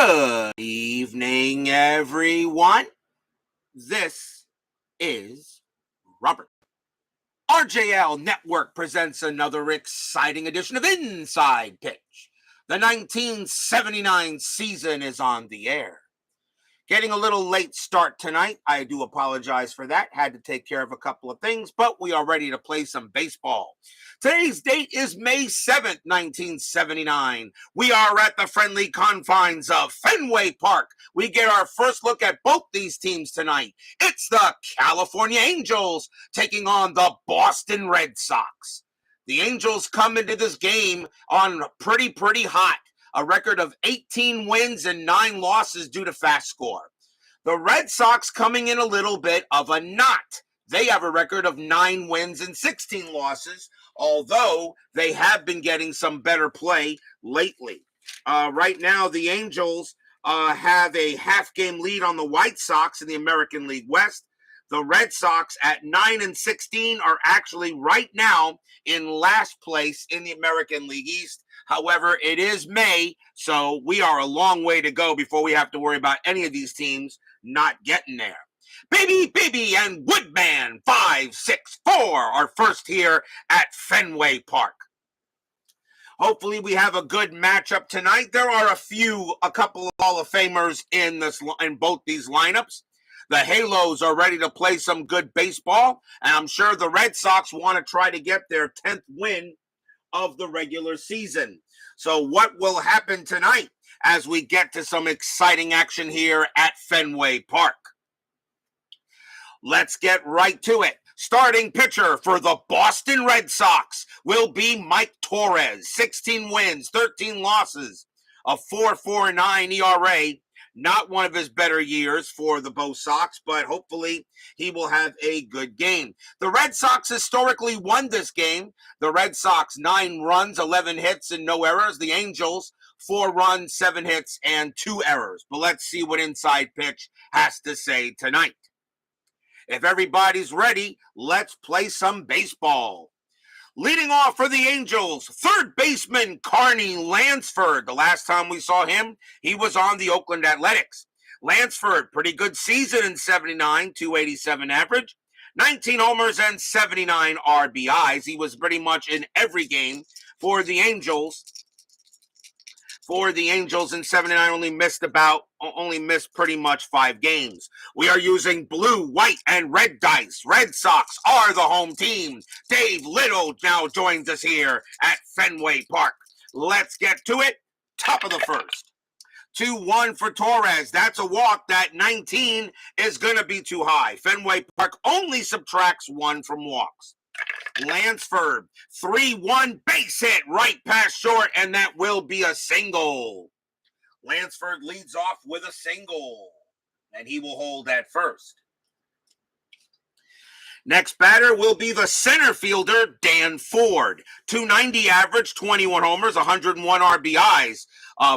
Good evening, everyone. This is Robert. RJL Network presents another exciting edition of Inside Pitch. The 1979 season is on the air. Getting a little late start tonight. I do apologize for that. Had to take care of a couple of things, but we are ready to play some baseball. Today's date is May 7th, 1979. We are at the friendly confines of Fenway Park. We get our first look at both these teams tonight. It's the California Angels taking on the Boston Red Sox. The Angels come into this game on pretty hot. A record of 18 wins and 9 losses due to FastScore. The Red Sox coming in a little bit of a knot. They have a record of 9 wins and 16 losses, although they have been getting some better play lately. Right now, the Angels have a half-game lead on the White Sox in the American League West. The Red Sox at 9-16 are actually right now in last place in the American League East. However, it is May, so we are a long way to go before we have to worry about any of these teams not getting there. Baby, and Woodman 564 are first here at Fenway Park. Hopefully we have a good matchup tonight. There are a couple of Hall of Famers in both these lineups. The Halos are ready to play some good baseball, and I'm sure the Red Sox want to try to get their 10th win of the regular season. So what will happen tonight as we get to some exciting action here at Fenway Park? Let's get right to it. Starting pitcher for the Boston Red Sox will be Mike Torrez. 16 wins, 13 losses, a 4.49 ERA. Not one of his better years for the BOS Sox, but hopefully he will have a good game. The Red Sox historically won this game. The Red Sox, 9 runs, 11 hits, and no errors. The Angels, 4 runs, 7 hits, and 2 errors. But let's see what Inside Pitch has to say tonight. If everybody's ready, let's play some baseball. Leading off for the Angels, third baseman Carney Lansford. The last time we saw him, he was on the Oakland Athletics. Lansford, pretty good season in 79, 287 average, 19 homers and 79 RBIs. He was pretty much in every game for the Angels. For the Angels in 79, only missed pretty much 5 games. We are using blue, white, and red dice. Red Sox are the home team. Dave Little now joins us here at Fenway Park. Let's get to it. Top of the first. 2-1 for Torres. That's a walk. That 19 is going to be too high. Fenway Park only subtracts 1 from walks. Lansford, 3-1 base hit right past short, and that will be a single. Lansford leads off with a single, and he will hold at first. Next batter will be the center fielder, Dan Ford. 290 average, 21 homers, 101 RBIs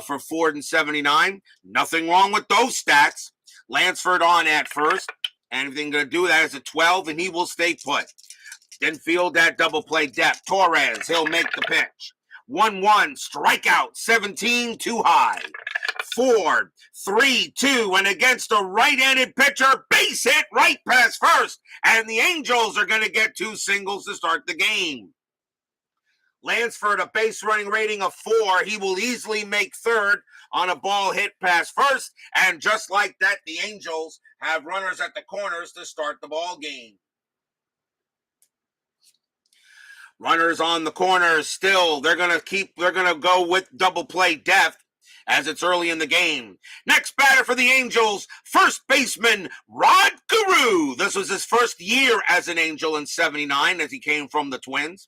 for Ford in 79. Nothing wrong with those stats. Lansford on at first. Anything going to do that is a 12, and he will stay put. Then field that double play depth. Torres, he'll make the pitch. 1-1, strikeout, 17, too high. Ford, 3-2, and against a right-handed pitcher, base hit right past first. And the Angels are going to get 2 singles to start the game. Lansford, a base running rating of 4. He will easily make third on a ball hit past first. And just like that, the Angels have runners at the corners to start the ball game. Runners on the corners still. They're going to go with double play depth as it's early in the game. Next batter for the Angels, first baseman Rod Carew. This was his first year as an Angel in 79 as he came from the Twins.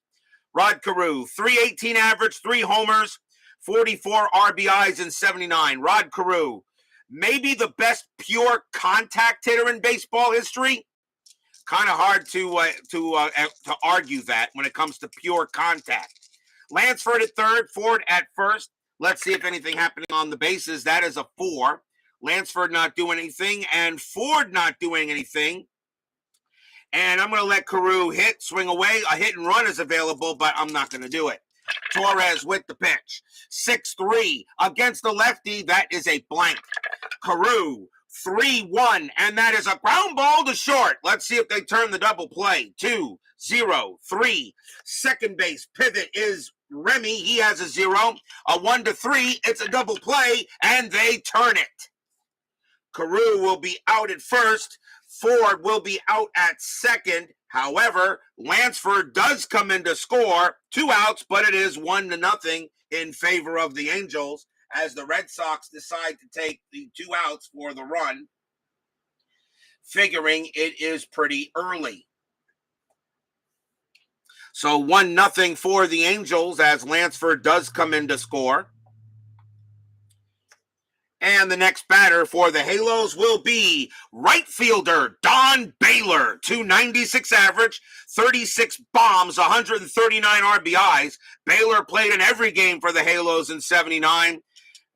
Rod Carew, 318 average, 3 homers, 44 RBIs in 79. Rod Carew, maybe the best pure contact hitter in baseball history. Kind of hard to argue that when it comes to pure contact. Lansford at third, Ford at first. Let's see if anything happening on the bases. That is a 4. Lansford not doing anything, and Ford not doing anything. And I'm going to let Carew hit, swing away. A hit and run is available, but I'm not going to do it. Torres with the pitch. 6-3 against the lefty. That is a blank. Carew, 3-1, and that is a ground ball to short. Let's see if they turn the double play. 2-0-3. Second base pivot is Remy. He has a 0. A 1-3. It's a double play, and they turn it. Carew will be out at first. Ford will be out at second. However, Lansford does come in to score. 2 outs, but it is 1-0 in favor of the Angels as the Red Sox decide to take the 2 outs for the run, figuring it is pretty early. So 1-0 for the Angels as Lansford does come in to score. And the next batter for the Halos will be right fielder Don Baylor, 296 average, 36 bombs, 139 RBIs. Baylor played in every game for the Halos in 79.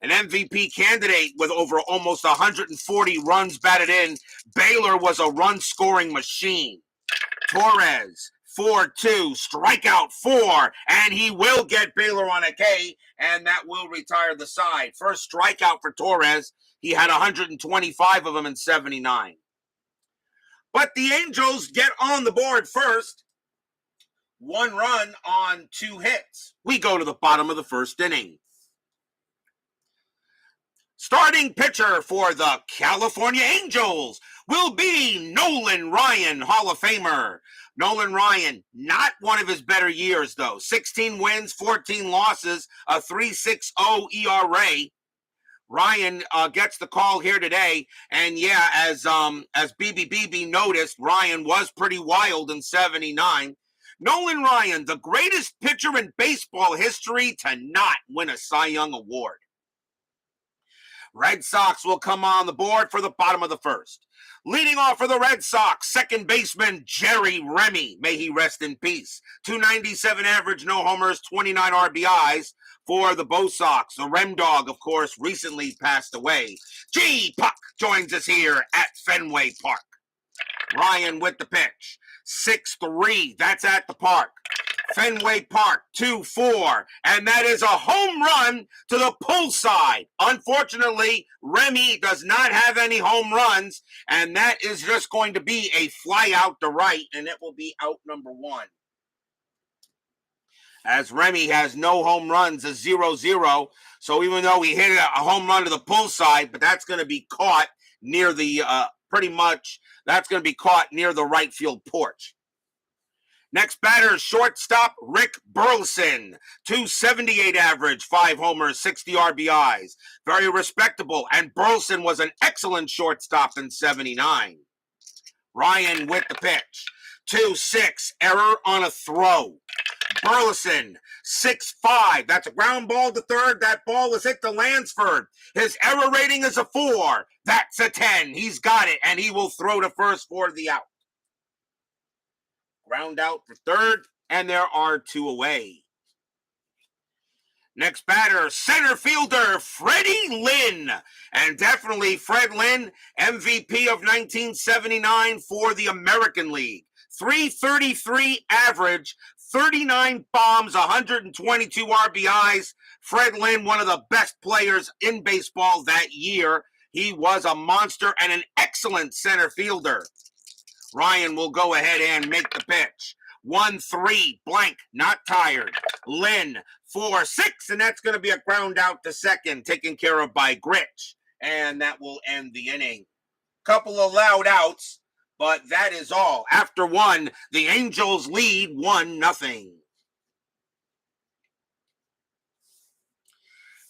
An MVP candidate with over almost 140 runs batted in. Baylor was a run-scoring machine. Torres, 4-2, strikeout 4, and he will get Baylor on a K, and that will retire the side. First strikeout for Torres. He had 125 of them in 79. But the Angels get on the board first. 1 run on 2 hits. We go to the bottom of the first inning. Starting pitcher for the California Angels will be Nolan Ryan, Hall of Famer. Nolan Ryan, not one of his better years, though. 16 wins, 14 losses, a 3.60 ERA. Ryan gets the call here today, and yeah, as BBBB noticed, Ryan was pretty wild in 79. Nolan Ryan, the greatest pitcher in baseball history to not win a Cy Young Award. Red Sox will come on the board for the bottom of the first. Leading off for the Red Sox, second baseman Jerry Remy. May he rest in peace. 297 average, no homers, 29 RBIs for the Bo Sox. The Rem Dog, of course, recently passed away. G-Puck joins us here at Fenway Park. Ryan with the pitch. 6-3, that's at the park. Fenway Park, 2-4, and that is a home run to the pull side. Unfortunately, Remy does not have any home runs, and that is just going to be a fly out to right, and it will be out number 1. As Remy has no home runs, a 0-0, so even though he hit a home run to the pull side, but that's going to be caught near the, that's going to be caught near the right field porch. Next batter, shortstop Rick Burleson, 278 average, 5 homers, 60 RBIs. Very respectable, and Burleson was an excellent shortstop in 79. Ryan with the pitch, 2-6, error on a throw. Burleson, 6-5, that's a ground ball to third. That ball is hit to Lansford. His error rating is a 4. That's a 10. He's got it, and he will throw to first for the out. Ground out for third, and there are 2 away. Next batter, center fielder Freddie Lynn. And definitely Fred Lynn, MVP of 1979 for the American League. 333 average, 39 bombs, 122 RBIs. Fred Lynn, one of the best players in baseball that year. He was a monster and an excellent center fielder. Ryan will go ahead and make the pitch. 1-3, blank, not tired. Lynn, 4-6, and that's going to be a ground out to second, taken care of by Gritch. And that will end the inning. Couple of loud outs, but that is all. After 1, the Angels lead 1-0.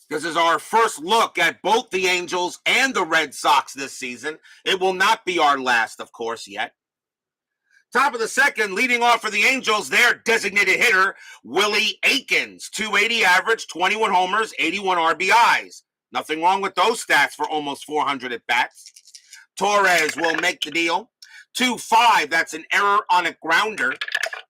This is our first look at both the Angels and the Red Sox this season. It will not be our last, of course, yet. Top of the second, leading off for the Angels, their designated hitter, Willie Aikens. 280 average, 21 homers, 81 RBIs. Nothing wrong with those stats for almost 400 at-bats. Torres will make the deal. 2-5, that's an error on a grounder.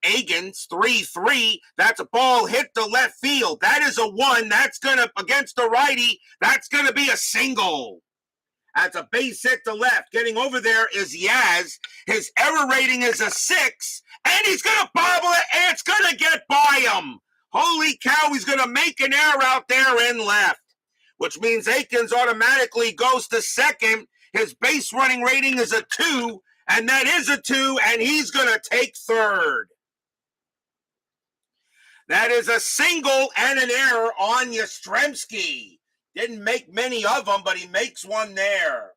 Aikens, 3-3, that's a ball hit to left field. That is a 1. That's going to, against the righty, that's going to be a single. That's a base hit to left. Getting over there is Yaz. His error rating is a 6, and he's going to bobble it, and it's going to get by him. Holy cow, he's going to make an error out there in left, which means Aikens automatically goes to second. His base running rating is a 2, and that is a 2, and he's going to take third. That is a single and an error on Yastrzemski. Didn't make many of them, but he makes one there.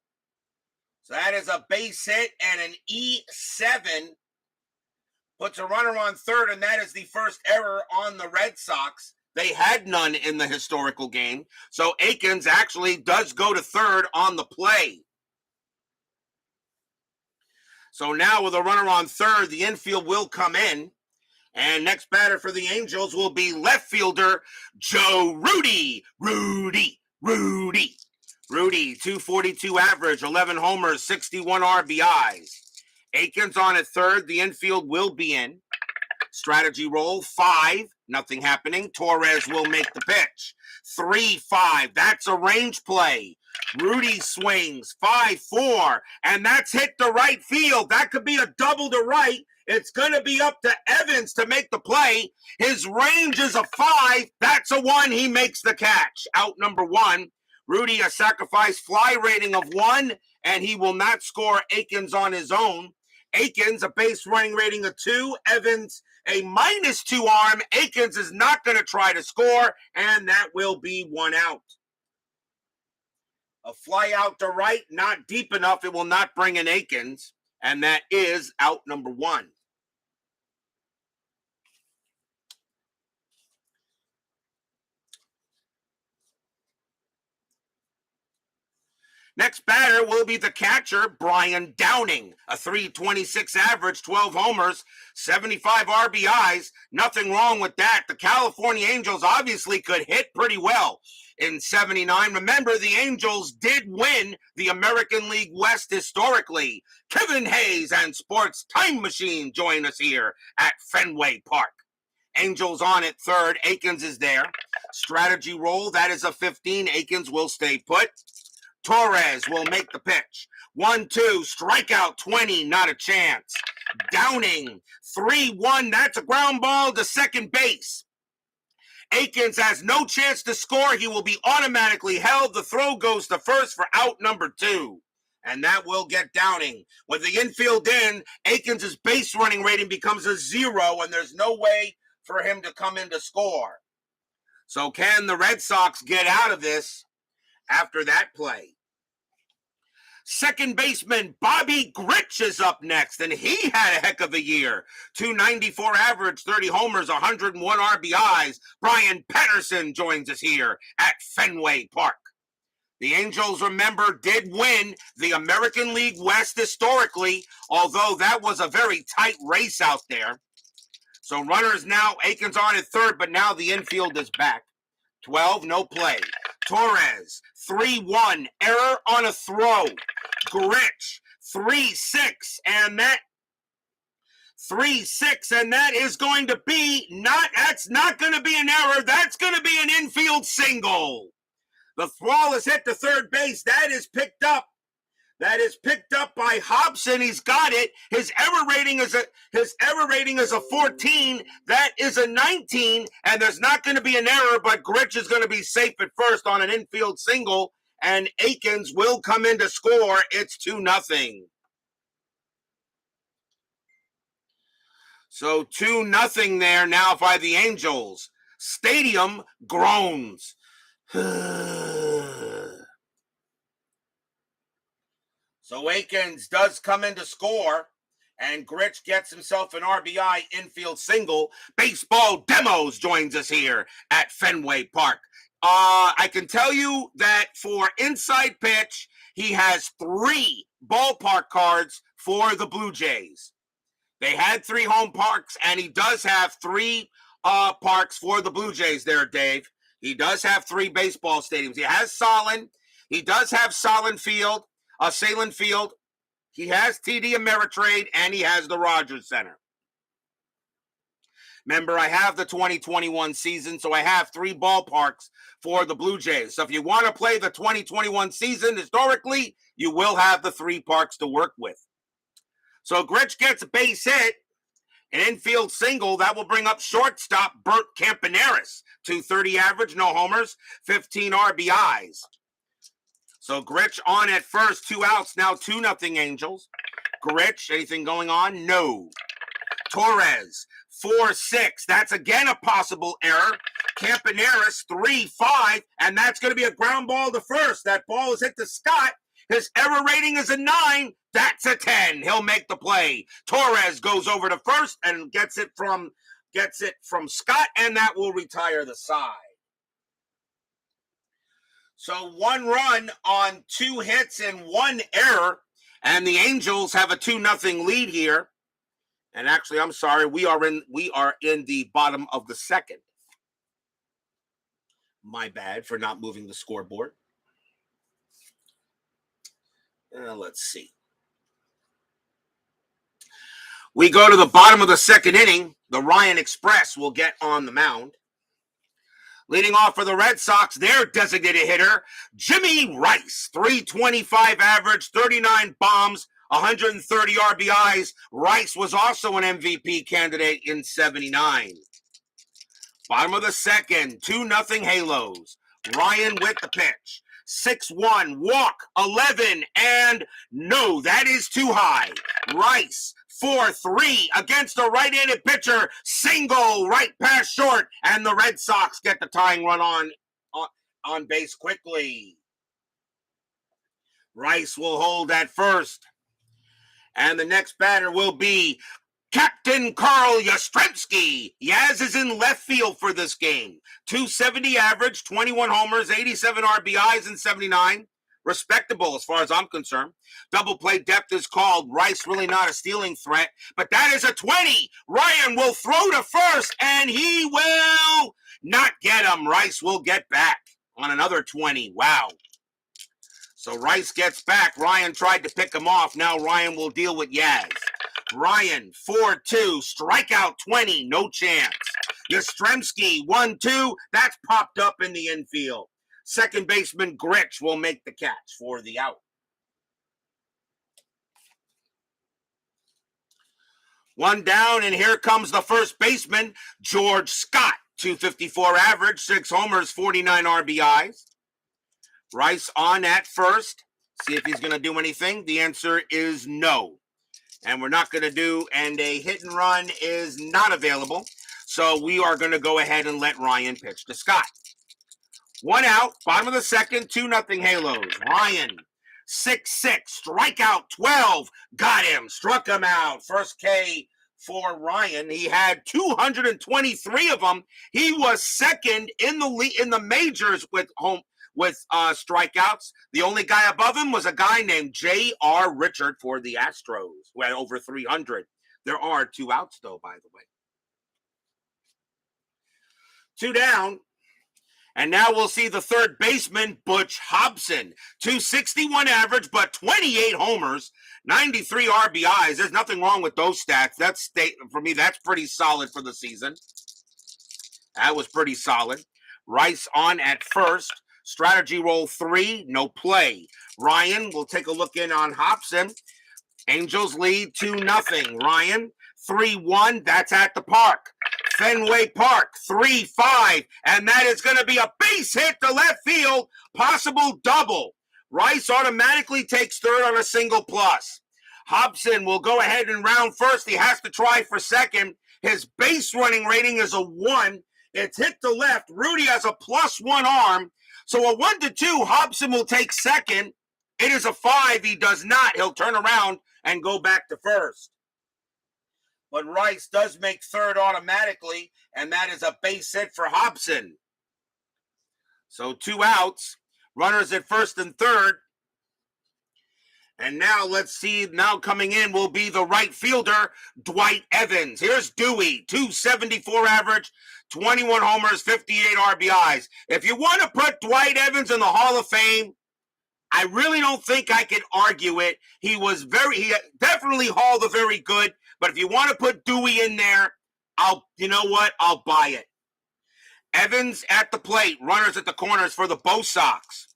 So that is a base hit and an E7. Puts a runner on third, and that is the first error on the Red Sox. They had none in the historical game. So Aikens actually does go to third on the play. So now with a runner on third, the infield will come in. And next batter for the Angels will be left fielder Joe Rudy. Rudy, 242 average, 11 homers, 61 RBIs. Aikens on at third. The infield will be in. Strategy roll, 5. Nothing happening. Torres will make the pitch. 3-5. That's a range play. Rudy swings. 5-4. And that's hit to right field. That could be a double to right. It's going to be up to Evans to make the play. His range is a 5. That's a 1. He makes the catch. Out number 1. Rudy, a sacrifice fly rating of 1, and he will not score Aikens on his own. Aikens, a base running rating of 2. Evans, a -2 arm. Aikens is not going to try to score, and that will be 1 out. A fly out to right, not deep enough. It will not bring in Aikens, and that is out number 1. Next batter will be the catcher, Brian Downing. A 326 average, 12 homers, 75 RBIs. Nothing wrong with that. The California Angels obviously could hit pretty well in 79. Remember, the Angels did win the American League West historically. Kevin Hayes and Sports Time Machine join us here at Fenway Park. Angels on at third. Aikens is there. Strategy roll, that is a 15. Aikens will stay put. Torres will make the pitch. 1-2, strikeout 20, not a chance. Downing, 3-1, that's a ground ball to second base. Aikens has no chance to score. He will be automatically held. The throw goes to first for out number 2. And that will get Downing. With the infield in, Aikens' base running rating becomes a 0, and there's no way for him to come in to score. So can the Red Sox get out of this after that play? Second baseman Bobby Grich is up next, and he had a heck of a year. 294 average, 30 homers, 101 RBIs. Brian Patterson joins us here at Fenway Park. The Angels, remember, did win the American League West historically, although that was a very tight race out there. So runners now, Aikens on at third, but now the infield is back. 12, no play. Torres, 3-1, error on a throw. Grich, 3-6, and that 3-6, and that is going to be that's not going to be an error. That's going to be an infield single. The ball is hit to third base. That is picked up. That is picked up by Hobson. He's got it. His error rating is a 14. That is a 19, and there's not going to be an error, but Grich is going to be safe at first on an infield single, and Aikens will come in to score. It's 2-0. So 2-0 there now by the Angels. Stadium groans. So Aikens does come in to score, and Grich gets himself an RBI infield single. Baseball Demos joins us here at Fenway Park. I can tell you that for inside pitch, he has 3 ballpark cards for the Blue Jays. They had 3 home parks, and he does have 3 parks for the Blue Jays there, Dave. He does have 3 baseball stadiums. He has Solon. He does have Salin Field. He has TD Ameritrade, and he has the Rogers Center. Remember, I have the 2021 season, so I have 3 ballparks for the Blue Jays. So if you want to play the 2021 season historically, you will have the 3 parks to work with. So Grich gets a base hit, An infield single that will bring up shortstop Bert Campaneris. 230 average, no homers, 15 RBIs. So Grich on at first, 2 outs, now 2-0 Angels. Grich, anything going on? No. Torrez, 4-6. That's again a possible error. Campaneris, 3-5, and that's going to be a ground ball to first. That ball is hit to Scott. His error rating is a 9. That's a 10. He'll make the play. Torres goes over to first and gets it from Scott, and that will retire the side. So 1 run on 2 hits and 1 error, and the Angels have a 2-0 lead here. And actually, I'm sorry, we are in the bottom of the second. My bad for not moving the scoreboard. Let's see. We go to the bottom of the second inning. The Ryan Express will get on the mound. Leading off for the Red Sox, their designated hitter, Jimmy Rice. 325 average, 39 bombs, 130 RBIs. Rice was also an MVP candidate in 79. Bottom of the second, 2-0 Halos. Ryan with the pitch. 6-1, walk, 11, and no, that is too high. Rice, 4-3 against a right-handed pitcher. Single right past short, and the Red Sox get the tying run on base quickly. Rice will hold at first. And the next batter will be Captain Carl Yastrzemski. Yaz is in left field for this game. 270 average, 21 homers, 87 RBIs, and 79. Respectable as far as I'm concerned. Double play depth is called. Rice really not a stealing threat, but that is a 20. Ryan will throw to first, and he will not get him. Rice will get back on another 20. Wow. So Rice gets back. Ryan tried to pick him off. Now Ryan will deal with Yaz. Ryan, 4-2, strikeout 20, no chance. Yastrzemski, 1-2, that's popped up in the infield. Second baseman Grich will make the catch for the out. One down, and here comes the first baseman, George Scott. 254 average, 6 homers, 49 RBIs. Rice on at first. See if he's going to do anything. The answer is no. And we're not going to do, and a hit and run is not available. So we are going to go ahead and let Ryan pitch to Scott. 1 out, bottom of the second, 2-0 Halos. Ryan, 6-6, strikeout 12. Got him, struck him out. First K for Ryan. He had 223 of them. He was second in the majors with strikeouts. The only guy above him was a guy named J.R. Richard for the Astros, who had over 300. There are 2 outs, though, by the way. 2 down. And now we'll see the third baseman, Butch Hobson. 261 average, but 28 homers, 93 RBIs. There's nothing wrong with those stats. For me, that's pretty solid for the season. That was pretty solid. Rice on at first. Strategy roll 3, no play. Ryan will take a look in on Hobson. Angels lead 2-0. Ryan, 3-1, that's at the park. Fenway Park, 3-5, and that is going to be a base hit to left field, possible double. Rice automatically takes third on a single plus. Hobson will go ahead and round first. He has to try for second. His base running rating is a 1. It's hit to left. Rudy has a +1 arm. So a 1-2, Hobson will take second. It is a 5. He does not. He'll turn around and go back to first. But Rice does make third automatically, and that is a base hit for Hobson. So 2 outs, runners at first and third. And now let's see, now coming in will be the right fielder, Dwight Evans. Here's Dewey, 274 average, 21 homers, 58 RBIs. If you want to put Dwight Evans in the Hall of Fame, I really don't think I can argue it. He definitely hauled a very good, but if you want to put Dewey in there, I'll buy it. Evans at the plate, runners at the corners for the BOS Sox.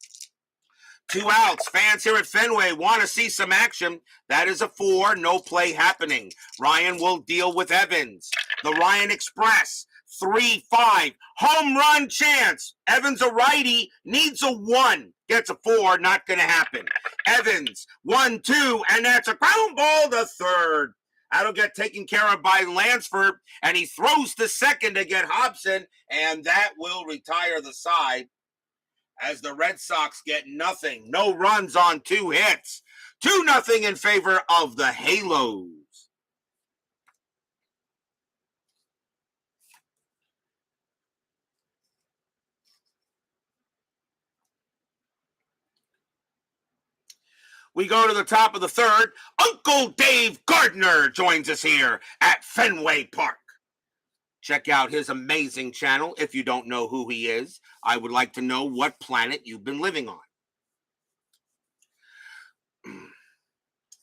2 outs. Fans here at Fenway want to see some action. That is a 4. No play happening. Ryan will deal with Evans. The Ryan Express. 3-5. Home run chance. Evans, a righty, needs a 1. Gets a 4. Not going to happen. Evans, 1-2, and that's a ground ball to third. That'll get taken care of by Lansford, and he throws to second to get Hobson, and that will retire the side as the Red Sox get nothing. No runs on 2 hits. 2-0 in favor of the Halos. We go to the top of the third. Uncle Dave Gardner joins us here at Fenway Park. Check out his amazing channel. If you don't know who he is, I would like to know what planet you've been living on.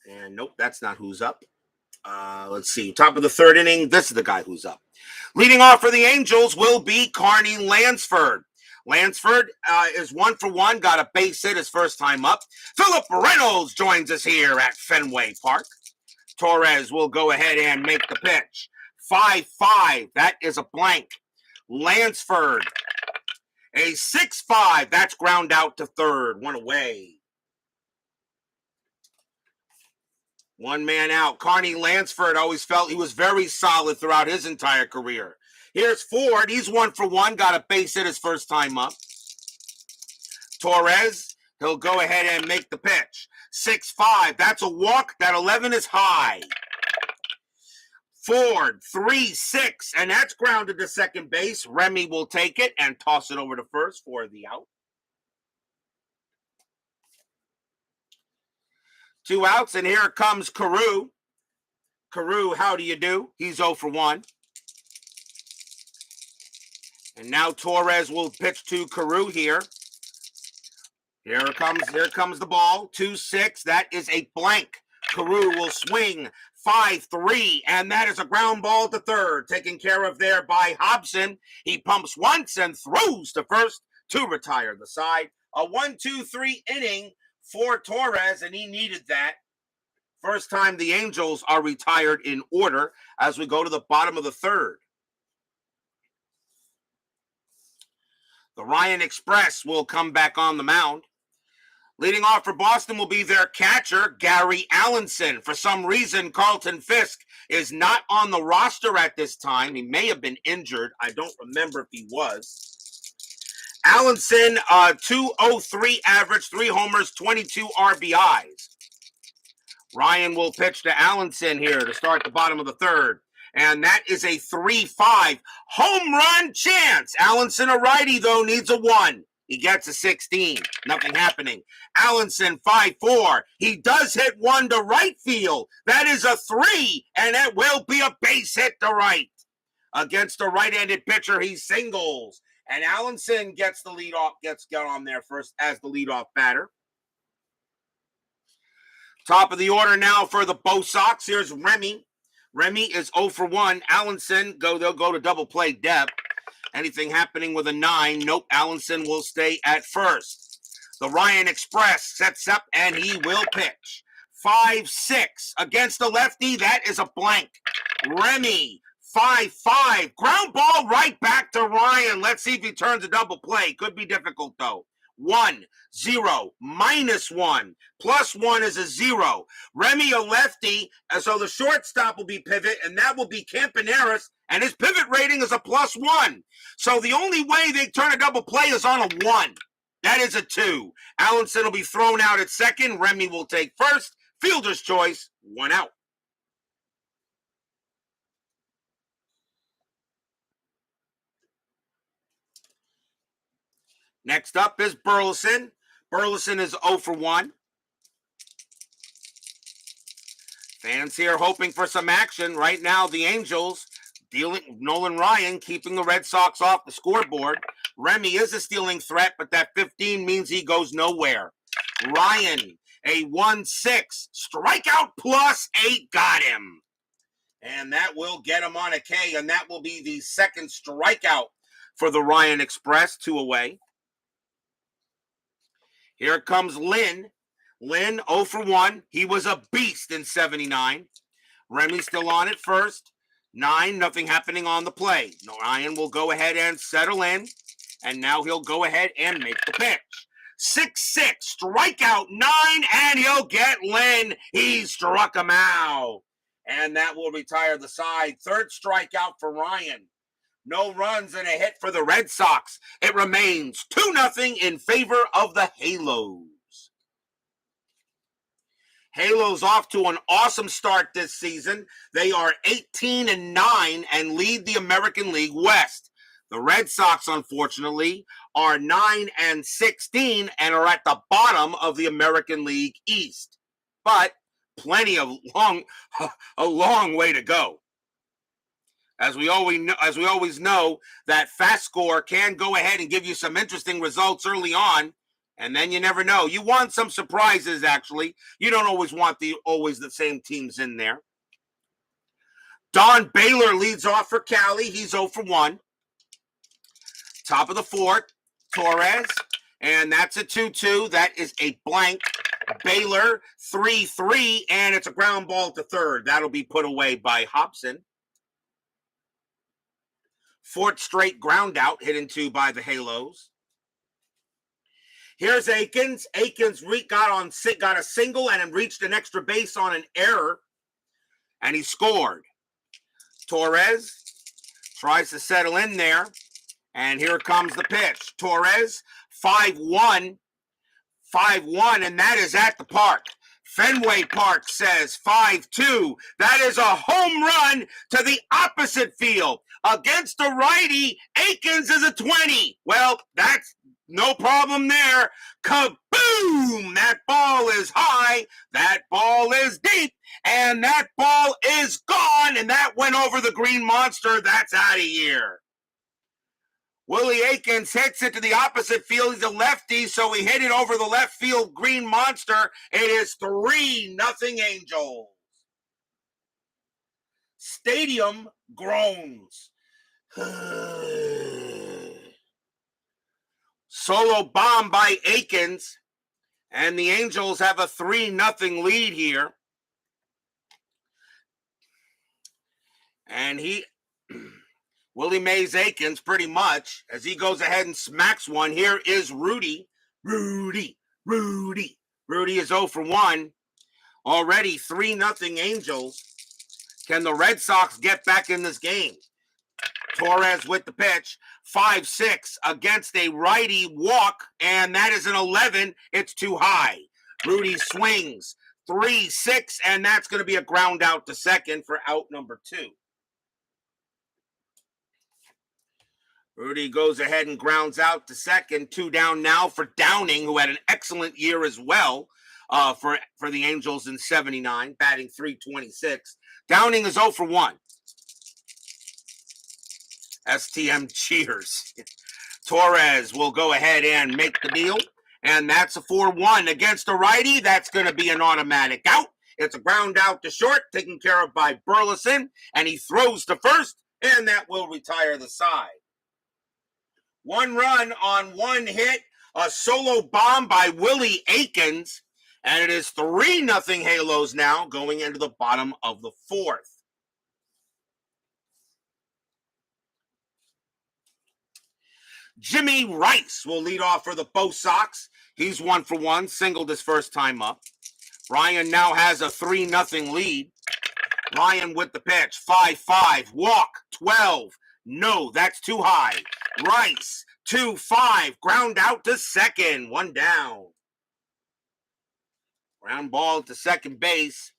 And nope, that's not who's up. Let's see. Top of the third inning. This is the guy who's up. Leading off for the Angels will be Carney Lansford. Lansford is 1 for 1, got a base hit his first time up. Philip Reynolds joins us here at Fenway Park. Torres will go ahead and make the pitch. 5-5, that is a blank. Lansford, a 6-5, that's ground out to third, 1 away. 1 man out. Carney Lansford always felt he was very solid throughout his entire career. Here's Ford. He's 1 for 1. Got a base hit his first time up. Torres, he'll go ahead and make the pitch. 6-5. That's a walk. That 11 is high. Ford, 3-6. And that's grounded to second base. Remy will take it and toss it over to first for the out. 2 outs, and here comes Carew. Carew, how do you do? He's 0 for 1. And now Torres will pitch to Carew here. Here comes the ball. 2-6. That is a blank. Carew will swing. 5-3. And that is a ground ball to third. Taken care of there by Hobson. He pumps once and throws to first to retire the side. A 1-2-3 inning for Torres, and he needed that. First time the Angels are retired in order as we go to the bottom of the third. The Ryan Express will come back on the mound. Leading off for Boston will be their catcher, Gary Allenson. For some reason, Carlton Fisk is not on the roster at this time. He may have been injured. I don't remember if he was. Allenson, 203 average, 3 homers, 22 RBIs. Ryan will pitch to Allenson here to start the bottom of the third. And that is a 3-5 home run chance. Allenson, a righty, though, needs a 1. He gets a 16. Nothing happening. Allenson, 5-4. He does hit 1 to right field. That is a 3, and it will be a base hit to right. Against a right-handed pitcher, he singles. And Allenson gets the leadoff, gets on there first as the leadoff batter. Top of the order now for the Bo Sox. Here's Remy. Remy is 0 for 1. Allenson, they'll go to double play depth. Anything happening with a 9? Nope. Allenson will stay at first. The Ryan Express sets up, and he will pitch. 5-6 against the lefty. That is a blank. Remy, 5-5. Ground ball right back to Ryan. Let's see if he turns a double play. Could be difficult, though. 1, 0, -1, +1 is a 0. Remy, a lefty, and so the shortstop will be pivot, and that will be Campaneris, and his pivot rating is a +1. So the only way they turn a double play is on a 1. That is a 2. Allenson will be thrown out at second. Remy will take first. Fielder's choice, 1 out. Next up is Burleson. Burleson is 0 for 1. Fans here hoping for some action. Right now, the Angels dealing Nolan Ryan, keeping the Red Sox off the scoreboard. Remy is a stealing threat, but that 15 means he goes nowhere. Ryan, a 1-6. Strikeout +8 got him. And that will get him on a K, and that will be the second strikeout for the Ryan Express, 2 away. Here comes Lynn. Lynn 0 for 1. He was a beast in 79. Remy still on at first. 9, nothing happening on the play. Ryan will go ahead and settle in. And now he'll go ahead and make the pitch. 6-6, strikeout 9, and he'll get Lynn. He struck him out. And that will retire the side. Third strikeout for Ryan. No runs and a hit for the Red Sox. It remains 2-0 in favor of the Halos. Halos off to an awesome start this season. They are 18-9 and lead the American League West. The Red Sox, unfortunately, are 9-16 and are at the bottom of the American League East. But plenty of a long way to go. As we always know, that FastScore can go ahead and give you some interesting results early on, and then you never know. You want some surprises, actually. You don't always want always the same teams in there. Don Baylor leads off for Cali. He's 0 for 1. Top of the fourth, Torres, and that's a 2-2. That is a blank. Baylor 3-3, and it's a ground ball to third. That'll be put away by Hobson. Fourth straight ground out hit into by the Halos. Here's Akins. Akins got a single and reached an extra base on an error, and he scored. Torres tries to settle in there, and here comes the pitch. Torres 5-1, and that is at the park. Fenway Park says 5-2. That is a home run to the opposite field. Against the righty, Akins is a 20. Well, that's no problem there. Kaboom! That ball is high. That ball is deep. And that ball is gone. And that went over the green monster. That's out of here. Willie Akins hits it to the opposite field. He's a lefty, so he hit it over the left field green monster. It is 3-0 Angels. Stadium groans. Solo bomb by Akins, and the Angels have a 3-0 lead here. And Willie Mays Akins, pretty much, as he goes ahead and smacks one. Here is Rudy. Rudy is 0 for 1. Already 3-0 Angels. Can the Red Sox get back in this game? Torres with the pitch. 5-6 against a righty walk, and that is an 11. It's too high. Rudy swings. 3-6, and that's going to be a ground out to second for out number 2. Rudy goes ahead and grounds out to second. 2 down now for Downing, who had an excellent year as well for the Angels in 79, batting .326. Downing is 0 for 1. STM cheers. Torres will go ahead and make the deal, and that's a 4-1 against a righty. That's going to be an automatic out. It's a ground out to short, taken care of by Burleson, and he throws to first, and that will retire the side. 1 run on 1 hit, a solo bomb by Willie Akins, and it is 3-0 Halos now going into the bottom of the 4th. Jimmy Rice will lead off for the Bo Sox. He's 1 for 1, singled his first time up. Ryan now has a 3-0 lead. Ryan with the pitch, 5-5, walk, 12. No, that's too high. Rice, 2-5, ground out to second, 1 down. Ground ball to second base.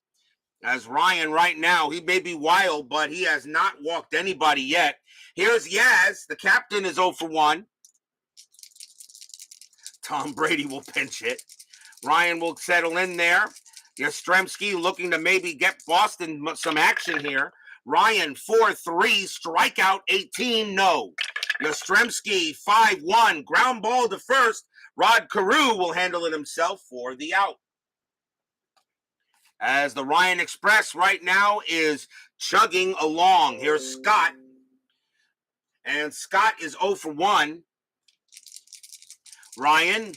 As Ryan right now, he may be wild, but he has not walked anybody yet. Here's Yaz. The captain is 0 for 1. Tom Brady will pinch it. Ryan will settle in there. Yastrzemski looking to maybe get Boston some action here. Ryan 4-3, strikeout 18, no. Yastrzemski 5-1, ground ball to first. Rod Carew will handle it himself for the out. As the Ryan Express right now is chugging along. Here's Scott. And Scott is 0 for 1. Ryan,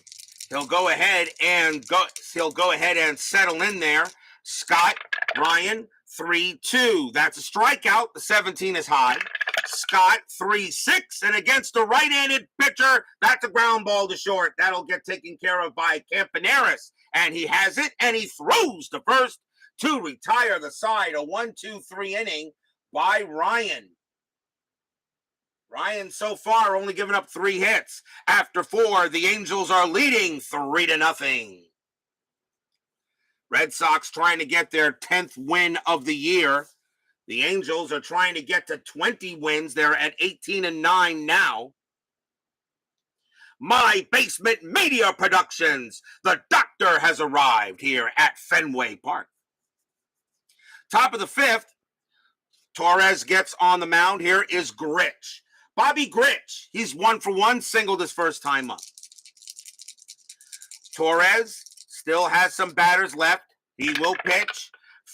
He'll go ahead and settle in there. Scott Ryan, 3-2. That's a strikeout. The 17 is high. Scott, 3-6. And against a right-handed pitcher, that's a ground ball to short. That'll get taken care of by Campbell. And he has it, and he throws to first to retire the side. A 1-2-3 inning by Ryan. Ryan so far only given up 3 hits. After 4, the Angels are leading 3-0. Red Sox trying to get their 10th win of the year. The Angels are trying to get to 20 wins. They're at 18-9 now. My Basement Media Productions. The doctor has arrived here at Fenway Park. Top of the 5th, Torres gets on the mound. Here is Gritch. Bobby Gritch, he's 1-for-1, singled his first time up. Torres still has some batters left. He will pitch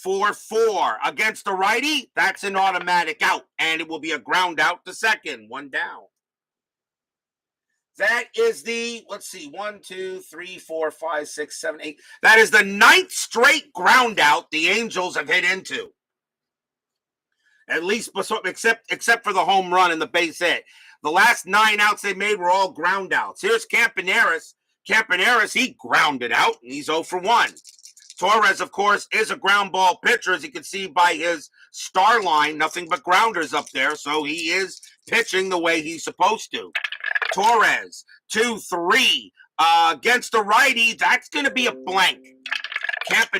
4-4 against the righty. That's an automatic out, and it will be a ground out to second. 1 down. That is the, 1, 2, 3, 4, 5, 6, 7, 8. That is the 9th straight ground out the Angels have hit into. At least, except for the home run and the base hit. The last 9 outs they made were all ground outs. Here's Campbell. Campbell, he grounded out, and he's 0-for-1. Torres, of course, is a ground ball pitcher, as you can see by his star line. Nothing but grounders up there, so he is pitching the way he's supposed to. Torres, 2-3 against the righty. That's going to be a blank. Campbell,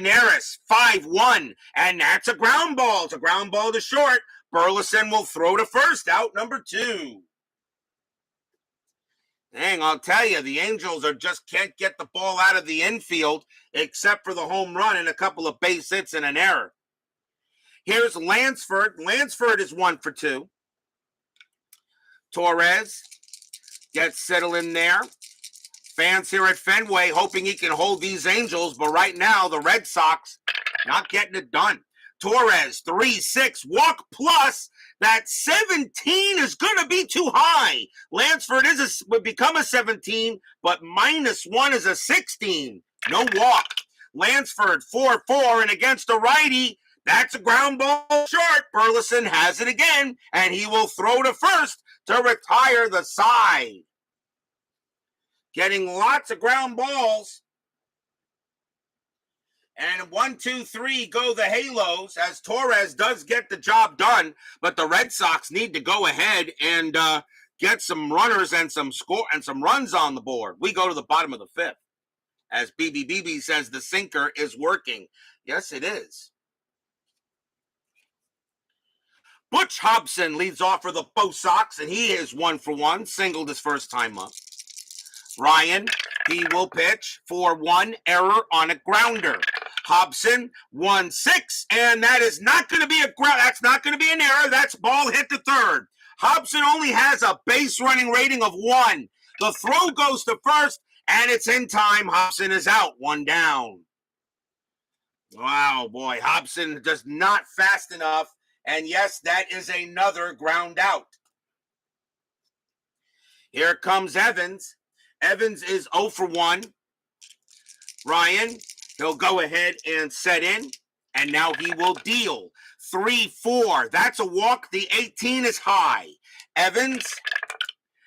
5-1, and that's a ground ball. It's a ground ball to short. Burleson will throw to first, out number 2. Dang, I'll tell you, the Angels just can't get the ball out of the infield except for the home run and a couple of base hits and an error. Here's Lansford. Lansford is 1-for-2. Torres gets settled in there. Fans here at Fenway hoping he can hold these Angels, but right now the Red Sox not getting it done. Torres, 3-6, walk plus. That 17 is going to be too high. Lansford would become a 17, but -1 is a 16. No walk. Lansford, 4-4, and against a righty, that's a ground ball short. Burleson has it again, and he will throw to first to retire the side. Getting lots of ground balls. And 1, 2, 3 go the Halos, as Torres does get the job done, but the Red Sox need to go ahead and get some runners and some runs on the board. We go to the bottom of the 5th. As BBBB says, the sinker is working. Yes, it is. Butch Hobson leads off for the Bo Sox, and he is 1-for-1, singled his first time up. Ryan, he will pitch for 1 error on a grounder. Hobson, 1-6, and that is not going to be that's not going to be an error. That's ball hit to third. Hobson only has a base running rating of 1. The throw goes to first, and it's in time. Hobson is out, 1 down. Wow, boy, Hobson just not fast enough, and yes, that is another ground out. Here comes Evans. Evans is 0-for-1. Ryan, he'll go ahead and set in, and now he will deal. 3-4. That's a walk. The 18 is high. Evans,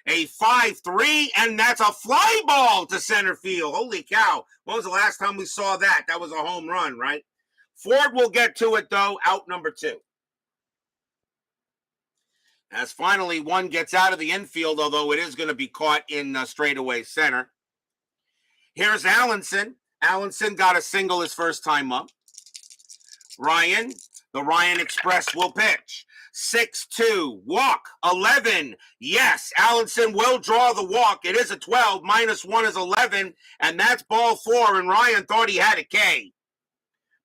a 5-3, and that's a fly ball to center field. Holy cow. When was the last time we saw that? That was a home run, right? Ford will get to it, though, out number 2. As finally one gets out of the infield, although it is going to be caught in straightaway center. Here's Allenson. Allenson got a single his first time up. Ryan, the Ryan Express will pitch. 6-2, walk, 11. Yes, Allenson will draw the walk. It is a 12, -1 is 11, and that's ball 4, and Ryan thought he had a K.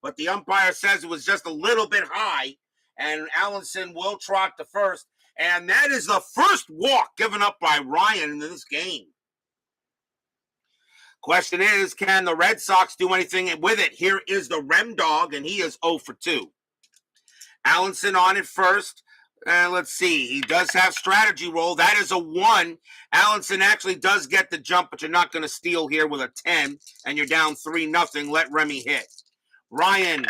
But the umpire says it was just a little bit high, and Allenson will trot to first. And that is the first walk given up by Ryan in this game. Question is, can the Red Sox do anything with it? Here is the Rem Dog, and he is 0-for-2. Allenson on at first And let's see. He does have strategy roll. That is a 1. Allenson actually does get the jump, but you're not going to steal here with a 10. And you're down 3-0. Let Remy hit. Ryan,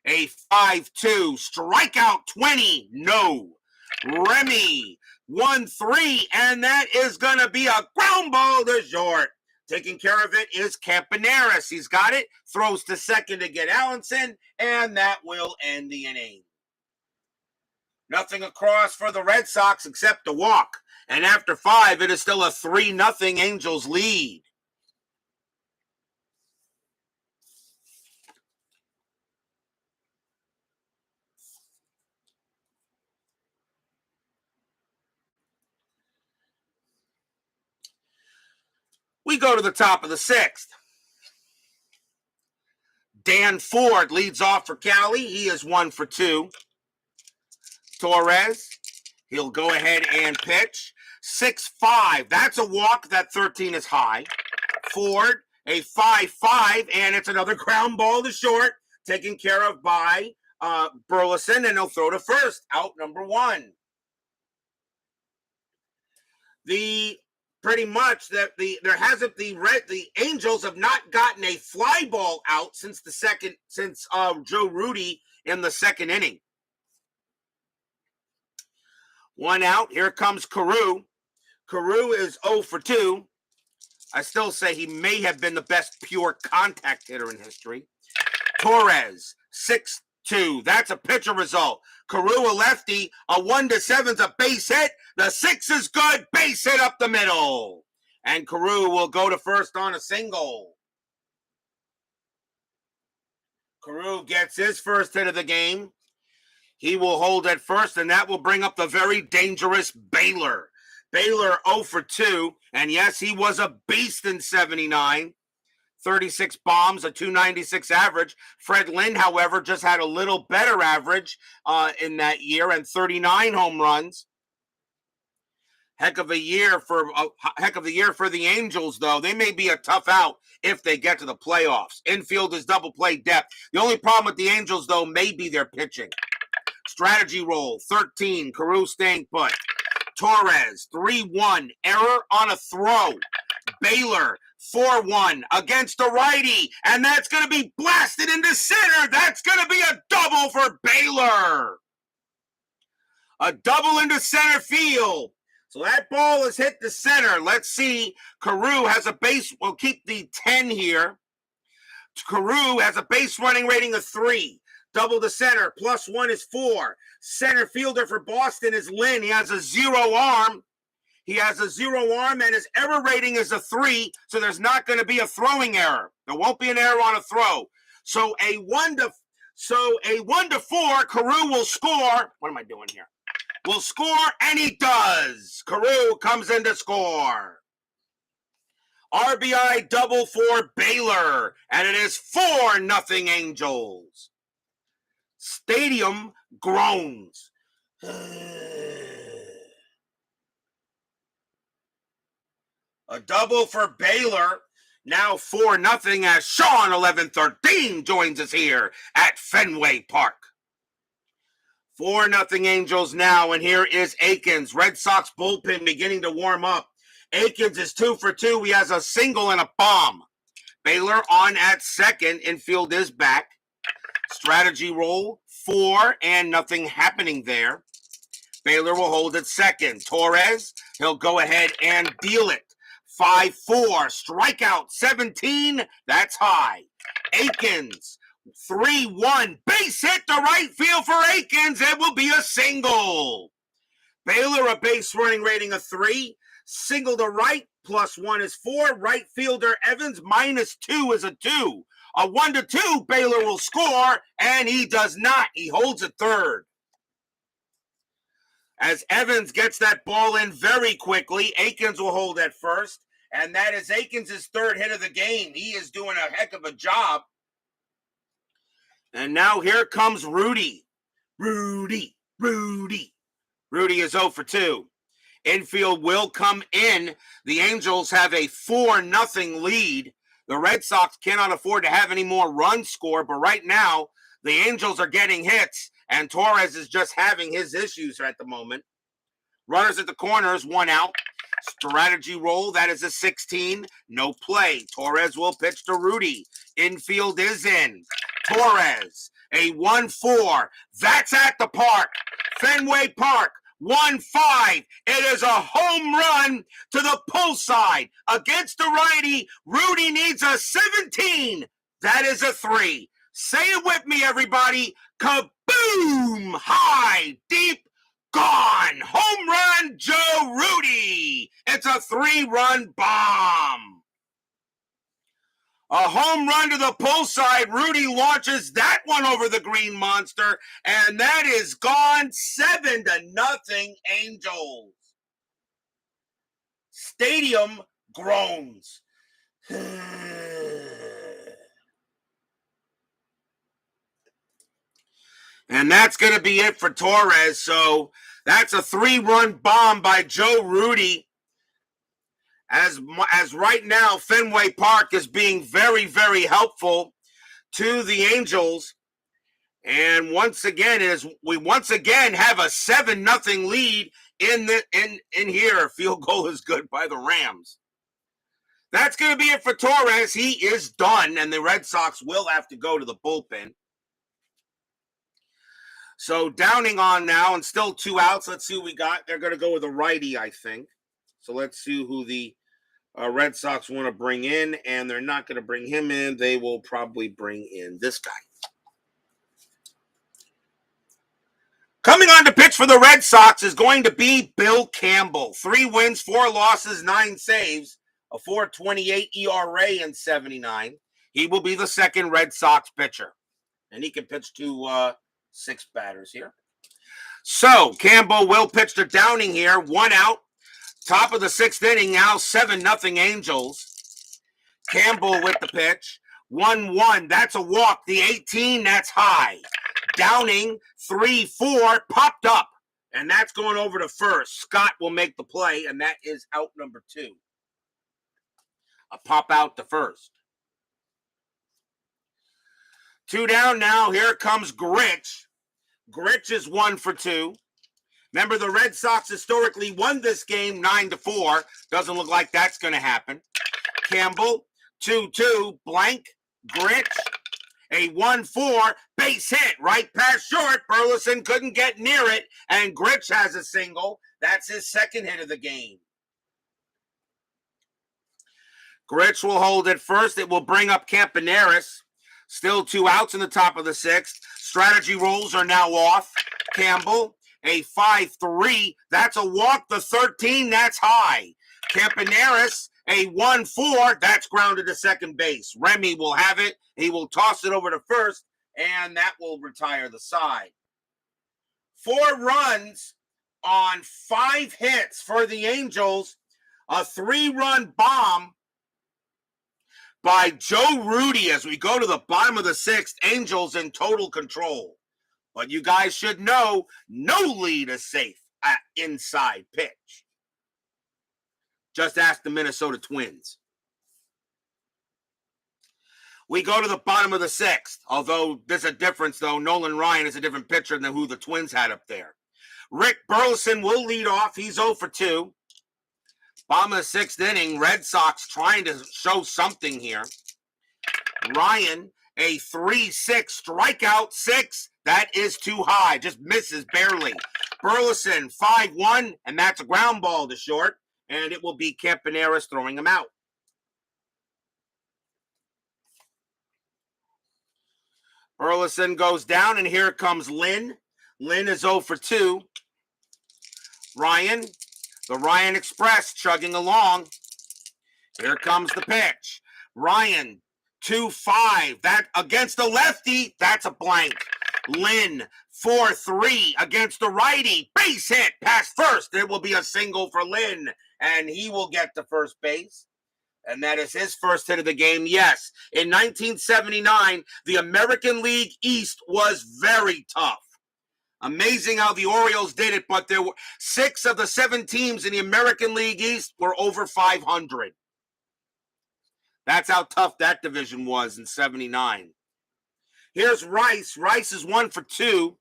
a 5-2. Strikeout 20. No. Remy, 1-3. And that is going to be a ground ball to short. Taking care of it is Campaneris. He's got it. Throws to second to get Allenson. And that will end the inning. Nothing across for the Red Sox except a walk. And after 5, it is still a 3-0 Angels lead. We go to the top of the 6th. Dan Ford leads off for Cali. He is 1 for 2. Torres, he'll go ahead and pitch. 6-5. That's a walk. That 13 is high. Ford, a 5-5, and it's another ground ball to short, taken care of by Burleson, and he'll throw to first. Out number 1. The Angels have not gotten a fly ball out since Joe Rudy in the second inning. 1 out. Here comes Carew. Carew is 0 for 2. I still say he may have been the best pure contact hitter in history. Torres, 6-2. That's a pitcher result. Carew, a lefty. A 1-7 is a base hit. The 6 is good. Base hit up the middle. And Carew will go to first on a single. Carew gets his first hit of the game. He will hold at first, and that will bring up the very dangerous Baylor. Baylor 0 for 2, and yes, he was a beast in 79. 36 bombs, a 296 average. Fred Lynn, however, just had a little better average in that year and 39 home runs. Heck of a year for the Angels, though. They may be a tough out if they get to the playoffs. Infield is double play depth. The only problem with the Angels, though, may be their pitching. Strategy roll, 13. Carew staying put. Torres, 3-1. Error on a throw. Baylor, 4-1 against a righty. And that's going to be blasted into center. That's going to be a double for Baylor. A double into center field. So that ball has hit the center. Let's see. Carew has a base. We'll keep the 10 here. Carew has a base running rating of 3. Double to center, +1 is 4. Center fielder for Boston is Lynn. He has a 0 arm. And his error rating is a 3, so there's not going to be a throwing error. There won't be an error on a throw. So a 1 to 4, Carew will score. What am I doing here? Will score, and he does. Carew comes in to score. RBI double for Baylor, and it is 4-0 Angels. Stadium groans. A double for Baylor. Now 4-0 as Sean 1113 joins us here at Fenway Park. 4-0 Angels now, and here is Akins. Red Sox bullpen beginning to warm up. Akins is 2 for 2. He has a single and a bomb. Baylor on at second. Infield is back. Strategy roll, 4, and nothing happening there. Baylor will hold at second. Torres, he'll go ahead and deal it. 5-4, strikeout 17, that's high. Akins, 3-1, base hit to right field for Akins. It will be a single. Baylor, a base running rating of 3. Single to right, +1 is 4. Right fielder Evans, -2 is a 2. A 1 to 2, Baylor will score, and he does not. He holds at third. As Evans gets that ball in very quickly, Akins will hold at first, and that is Akins' third hit of the game. He is doing a heck of a job. And now here comes Rudy. Rudy is 0 for 2. Infield will come in. The Angels have a 4-0 lead. The Red Sox cannot afford to have any more runs scored, but right now, The Angels are getting hits, and Torres is just having his issues at the moment. Runners at the corners, 1 out. Strategy roll, that is a 16. No play. Torres will pitch to Rudy. Infield is in. Torres, a 1-4. That's at the park. Fenway Park, 1-5. It is a home run to the pull side. Against the righty, Rudy needs a 17. That is a 3. Say it with me, everybody. Kaboom! High, deep, gone. Home run, Joe Rudy. It's a 3-run bomb. A home run to the pull side. Rudy launches that one over the Green Monster, and that is gone. 7-0 Angels. Stadium groans. And that's going to be it for Torres. So that's a 3-run bomb by Joe Rudy. As right now, Fenway Park is being very, very helpful to the Angels. And once again, we once again have a 7-0 lead in here. Field goal is good by the Rams. That's going to be it for Torres. He is done, and the Red Sox will have to go to the bullpen. So Downing on now, and still 2 outs. Let's see who we got. They're going to go with a righty, I think. So let's see who the Red Sox want to bring in, and they're not going to bring him in. They will probably bring in this guy. Coming on to pitch for the Red Sox is going to be Bill Campbell. 3 wins, 4 losses, 9 saves, a 4.28 ERA in 79. He will be the second Red Sox pitcher, and he can pitch to 6 batters here. So Campbell will pitch to Downing here. 1 out. Top of the 6th inning now, 7-0 Angels. Campbell with the pitch. 1-1. That's a walk. The 18, that's high. Downing, 3-4, popped up. And that's going over to first. Scott will make the play, and that is out number 2. A pop out to first. 2 down now. Here comes Gritch. Gritch is 1 for 2. Remember, the Red Sox historically won this game 9-4. Doesn't look like that's going to happen. Campbell, 2-2, blank. Gritch, a 1-4, base hit right past short. Burleson couldn't get near it, and Gritch has a single. That's his second hit of the game. Gritch will hold it first. It will bring up Campaneris. Still 2 outs in the top of the 6th. Strategy rolls are now off. Campbell, a 5-3. That's a walk. The 13, that's high. Campaneris, a 1-4. That's grounded to second base. Remy will have it. He will toss it over to first, and that will retire the side. 4 runs on 5 hits for the Angels. A 3-run bomb by Joe Rudy as we go to the bottom of the 6th. Angels in total control. But you guys should know, no lead is safe at inside pitch. Just ask the Minnesota Twins. We go to the bottom of the 6th. Although there's a difference, though. Nolan Ryan is a different pitcher than who the Twins had up there. Rick Burleson will lead off. He's 0 for 2. Bottom of the 6th inning, Red Sox trying to show something here. Ryan, a 3-6 strikeout, 6. That is too high. Just misses barely. Burleson, 5-1, and that's a ground ball to short. And it will be Campaneris throwing him out. Burleson goes down, and here comes Lynn. Lynn is 0 for 2. Ryan, the Ryan Express chugging along. Here comes the pitch. Ryan, 2-5. That against the lefty, that's a blank. Lynn, 4-3 against the righty. Base hit past first. There will be a single for Lynn, and he will get to first base. And that is his first hit of the game. Yes, in 1979, the American League East was very tough. Amazing how the Orioles did it, but there were 6 of the 7 teams in the American League East were over 500. That's how tough that division was in 79. Here's Rice. Rice is 1 for 2.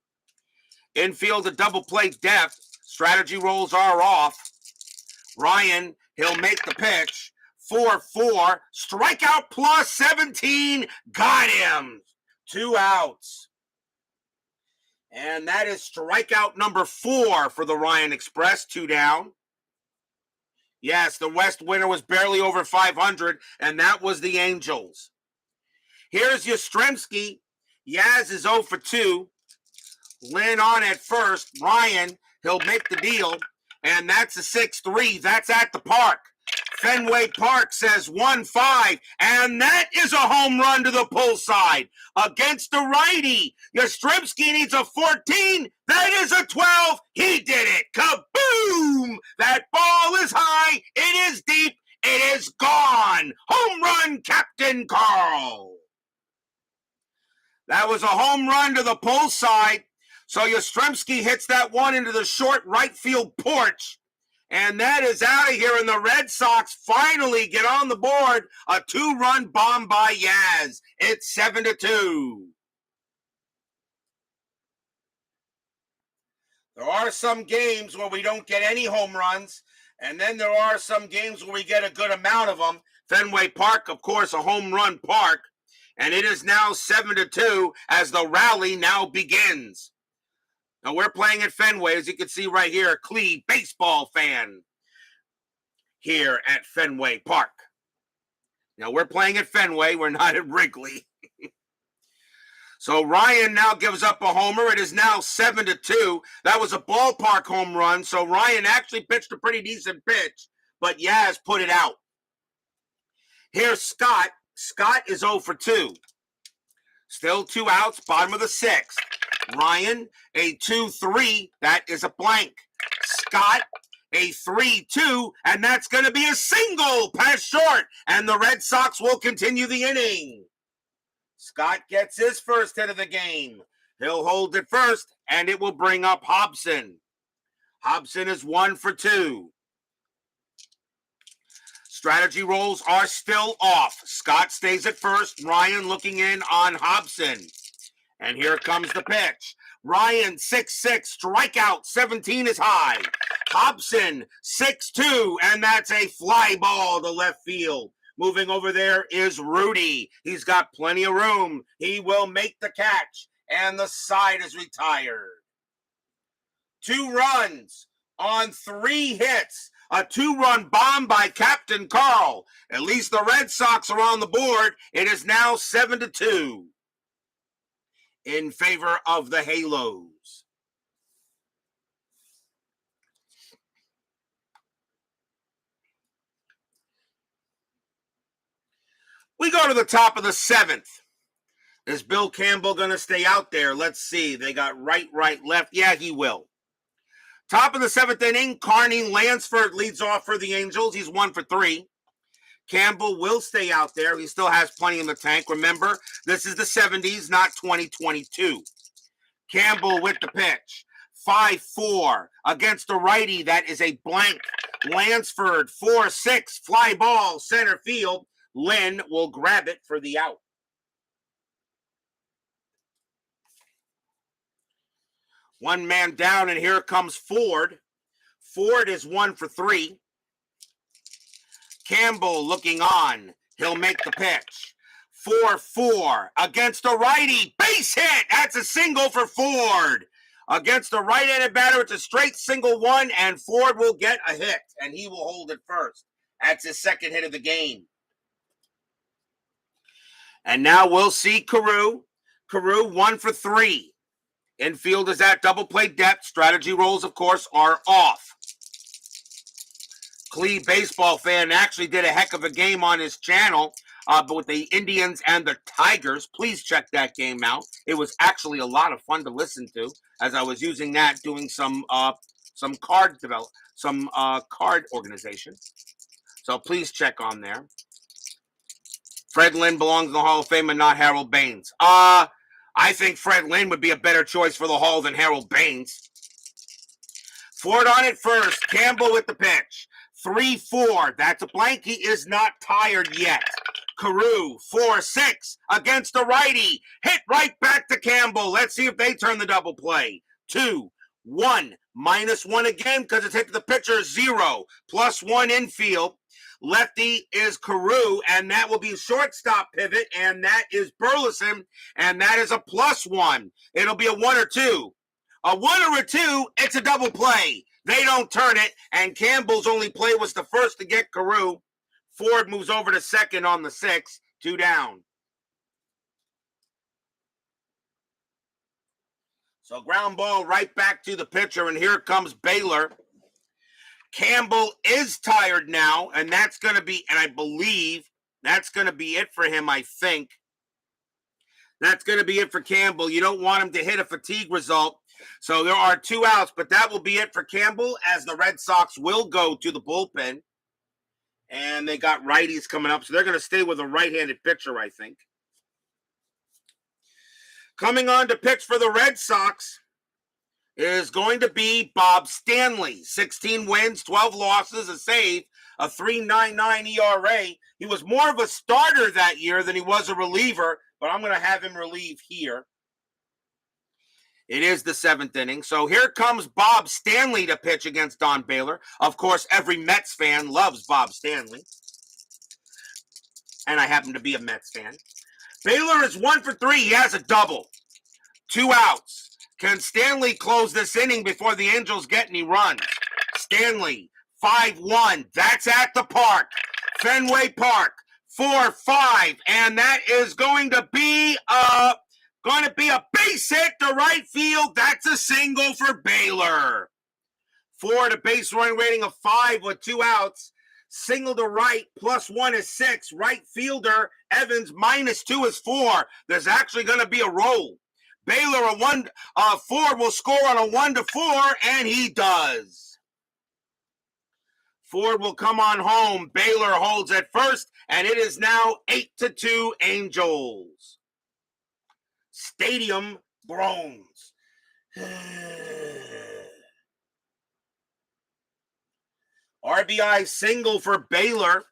Infield a double play depth. Strategy rolls are off. Ryan, he'll make the pitch. 4-4. Strikeout plus 17. Got him. 2 outs. And that is strikeout number 4 for the Ryan Express. 2 down. Yes, the West winner was barely over 500, and that was the Angels. Here's Yastrzemski. Yaz is 0 for 2. Lynn on at first. Ryan, he'll make the deal. And that's a 6-3. That's at the park. Fenway Park says 1-5. And that is a home run to the pull side. Against the righty. Yastrzemski needs a 14. That is a 12. He did it. Kaboom! That ball is high. It is deep. It is gone. Home run, Captain Carl. That was a home run to the pull side. So Yastrzemski hits that one into the short right field porch. And that is out of here. And the Red Sox finally get on the board. A 2-run bomb by Yaz. It's 7-2. There are some games where we don't get any home runs. And then there are some games where we get a good amount of them. Fenway Park, of course, a home run park. And it is now 7-2 as the rally now begins. Now, we're playing at Fenway, as you can see right here, a Clee baseball fan here at Fenway Park. Now, we're playing at Fenway. We're not at Wrigley. So, Ryan now gives up a homer. It is now 7-2. That was a ballpark home run, so Ryan actually pitched a pretty decent pitch, but Yaz put it out. Here's Scott. Scott is 0 for 2. Still 2 outs, bottom of the 6th. Ryan, a 2-3. That is a blank. Scott, a 3-2. And that's going to be a single past short. And the Red Sox will continue the inning. Scott gets his first hit of the game. He'll hold it first, and it will bring up Hobson. Hobson is 1 for 2. Strategy rolls are still off. Scott stays at first. Ryan looking in on Hobson. And here comes the pitch. Ryan, 6-6, strikeout, 17 is high. Hobson, 6-2, and that's a fly ball to left field. Moving over there is Rudy. He's got plenty of room. He will make the catch, and the side is retired. 2 runs on 3 hits. A 2-run bomb by Captain Carl. At least the Red Sox are on the board. It is now 7-2. In favor of the Halos. We go to the top of the 7th. Is Bill Campbell going to stay out there? Let's see. They got right, left. Yeah, he will. Top of the 7th inning, Carney Lansford leads off for the Angels. He's 1 for 3. Campbell will stay out there. He still has plenty in the tank. Remember, this is the 70s, not 2022. Campbell with the pitch. 5-4 against the righty. That is a blank. Lansford, 4-6, fly ball, center field. Lynn will grab it for the out. One man down, and here comes Ford. Ford is 1 for 3. Campbell looking on. He'll make the pitch. 4-4 against a righty. Base hit. That's a single for Ford. Against a right-handed batter, it's a straight single one, and Ford will get a hit, and he will hold it first. That's his second hit of the game. And now we'll see Carew. Carew 1 for 3. Infield is at double play depth. Strategy rolls, of course, are off. Clee baseball fan actually did a heck of a game on his channel, but with the Indians and the Tigers. Please check that game out. It was actually a lot of fun to listen to as I was using that, doing some card organization. So please check on there. Fred Lynn belongs in the Hall of Fame and not Harold Baines. I think Fred Lynn would be a better choice for the Hall than Harold Baines. Ford on it first. Campbell with the pitch. 3-4. That's a blank. He is not tired yet. Carew, 4-6 against the righty. Hit right back to Campbell. Let's see if they turn the double play. 2-1, -1 again because it's hit to the pitcher, 0, +1 infield. Lefty is Carew, and that will be shortstop pivot, and that is Burleson, and that is a +1. It'll be a 1 or 2. A 1 or a 2, it's a double play. They don't turn it, and Campbell's only play was the first to get Carew. Ford moves over to second on the 6, 2 down. So ground ball right back to the pitcher, and here comes Baylor. Campbell is tired now, and that's going to be, and I believe that's going to be it for him, I think. That's going to be it for Campbell. You don't want him to hit a fatigue result. So there are 2 outs, but that will be it for Campbell as the Red Sox will go to the bullpen. And they got righties coming up, so they're going to stay with a right-handed pitcher, I think. Coming on to pitch for the Red Sox is going to be Bob Stanley. 16 wins, 12 losses, a save, a 3.99 ERA. He was more of a starter that year than he was a reliever, but I'm going to have him relieve here. It is the 7th inning. So here comes Bob Stanley to pitch against Don Baylor. Of course, every Mets fan loves Bob Stanley. And I happen to be a Mets fan. Baylor is 1 for 3. He has a double. 2 outs. Can Stanley close this inning before the Angels get any runs? Stanley, 5-1. That's at the park. Fenway Park, 4-5. And that is going to be a base hit to right field. That's a single for Baylor. Ford, a base running rating of 5 with 2 outs. Single to right, +1 is 6. Right fielder, Evans, -2 is 4. There's actually going to be a roll. Baylor, Ford will score on a 1-4, and he does. Ford will come on home. Baylor holds at first, and it is now 8-2 Angels. Stadium groans. RBI single for Baylor.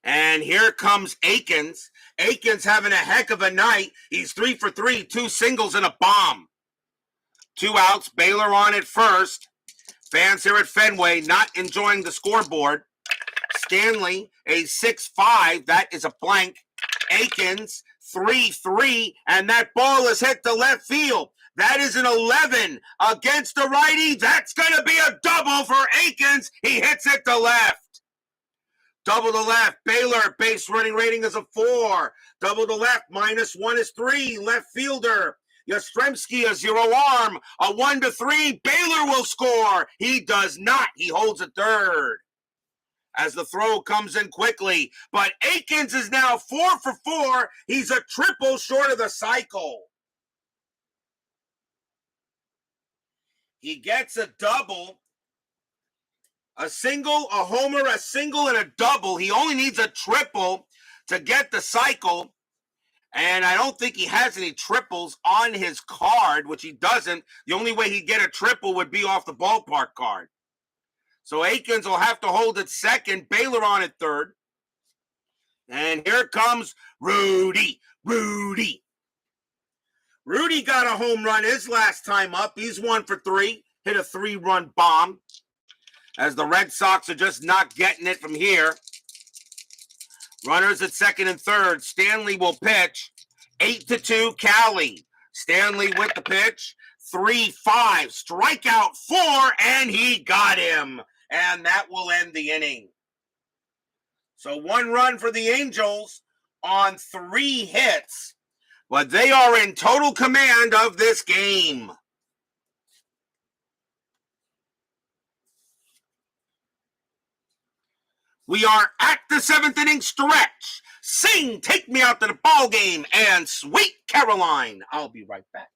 And here comes Akins. Akins having a heck of a night. He's 3 for 3, 2 singles and a bomb. 2 outs, Baylor on at first. Fans here at Fenway not enjoying the scoreboard. Stanley, a 6-5. That is a blank. Akins, 3-3. And that ball is hit to left field. That is an 11 against the righty. That's going to be a double for Akins. He hits it to left. Double to left. Baylor, base running rating is a 4. Double to left, -1 is 3. Left fielder, Yastrzemski, a 0 arm. A 1-3. Baylor will score. He does not. He holds a third. As the throw comes in quickly. But Akins is now 4 for 4. He's a triple short of the cycle. He gets a double. A single, a homer, a single, and a double. He only needs a triple to get the cycle. And I don't think he has any triples on his card, which he doesn't. The only way he'd get a triple would be off the ballpark card. So Akins will have to hold at second. Baylor on at third. And here comes Rudy. Rudy got a home run his last time up. He's 1 for 3. Hit a 3-run bomb. As the Red Sox are just not getting it from here. Runners at second and third. Stanley will pitch. 8-2 Cali. Stanley with the pitch. 3-5. Strikeout 4, and he got him. And that will end the inning. So 1 run for the Angels on 3 hits. But they are in total command of this game. We are at the 7th inning stretch. Sing, Take Me Out to the Ball Game, and Sweet Caroline. I'll be right back.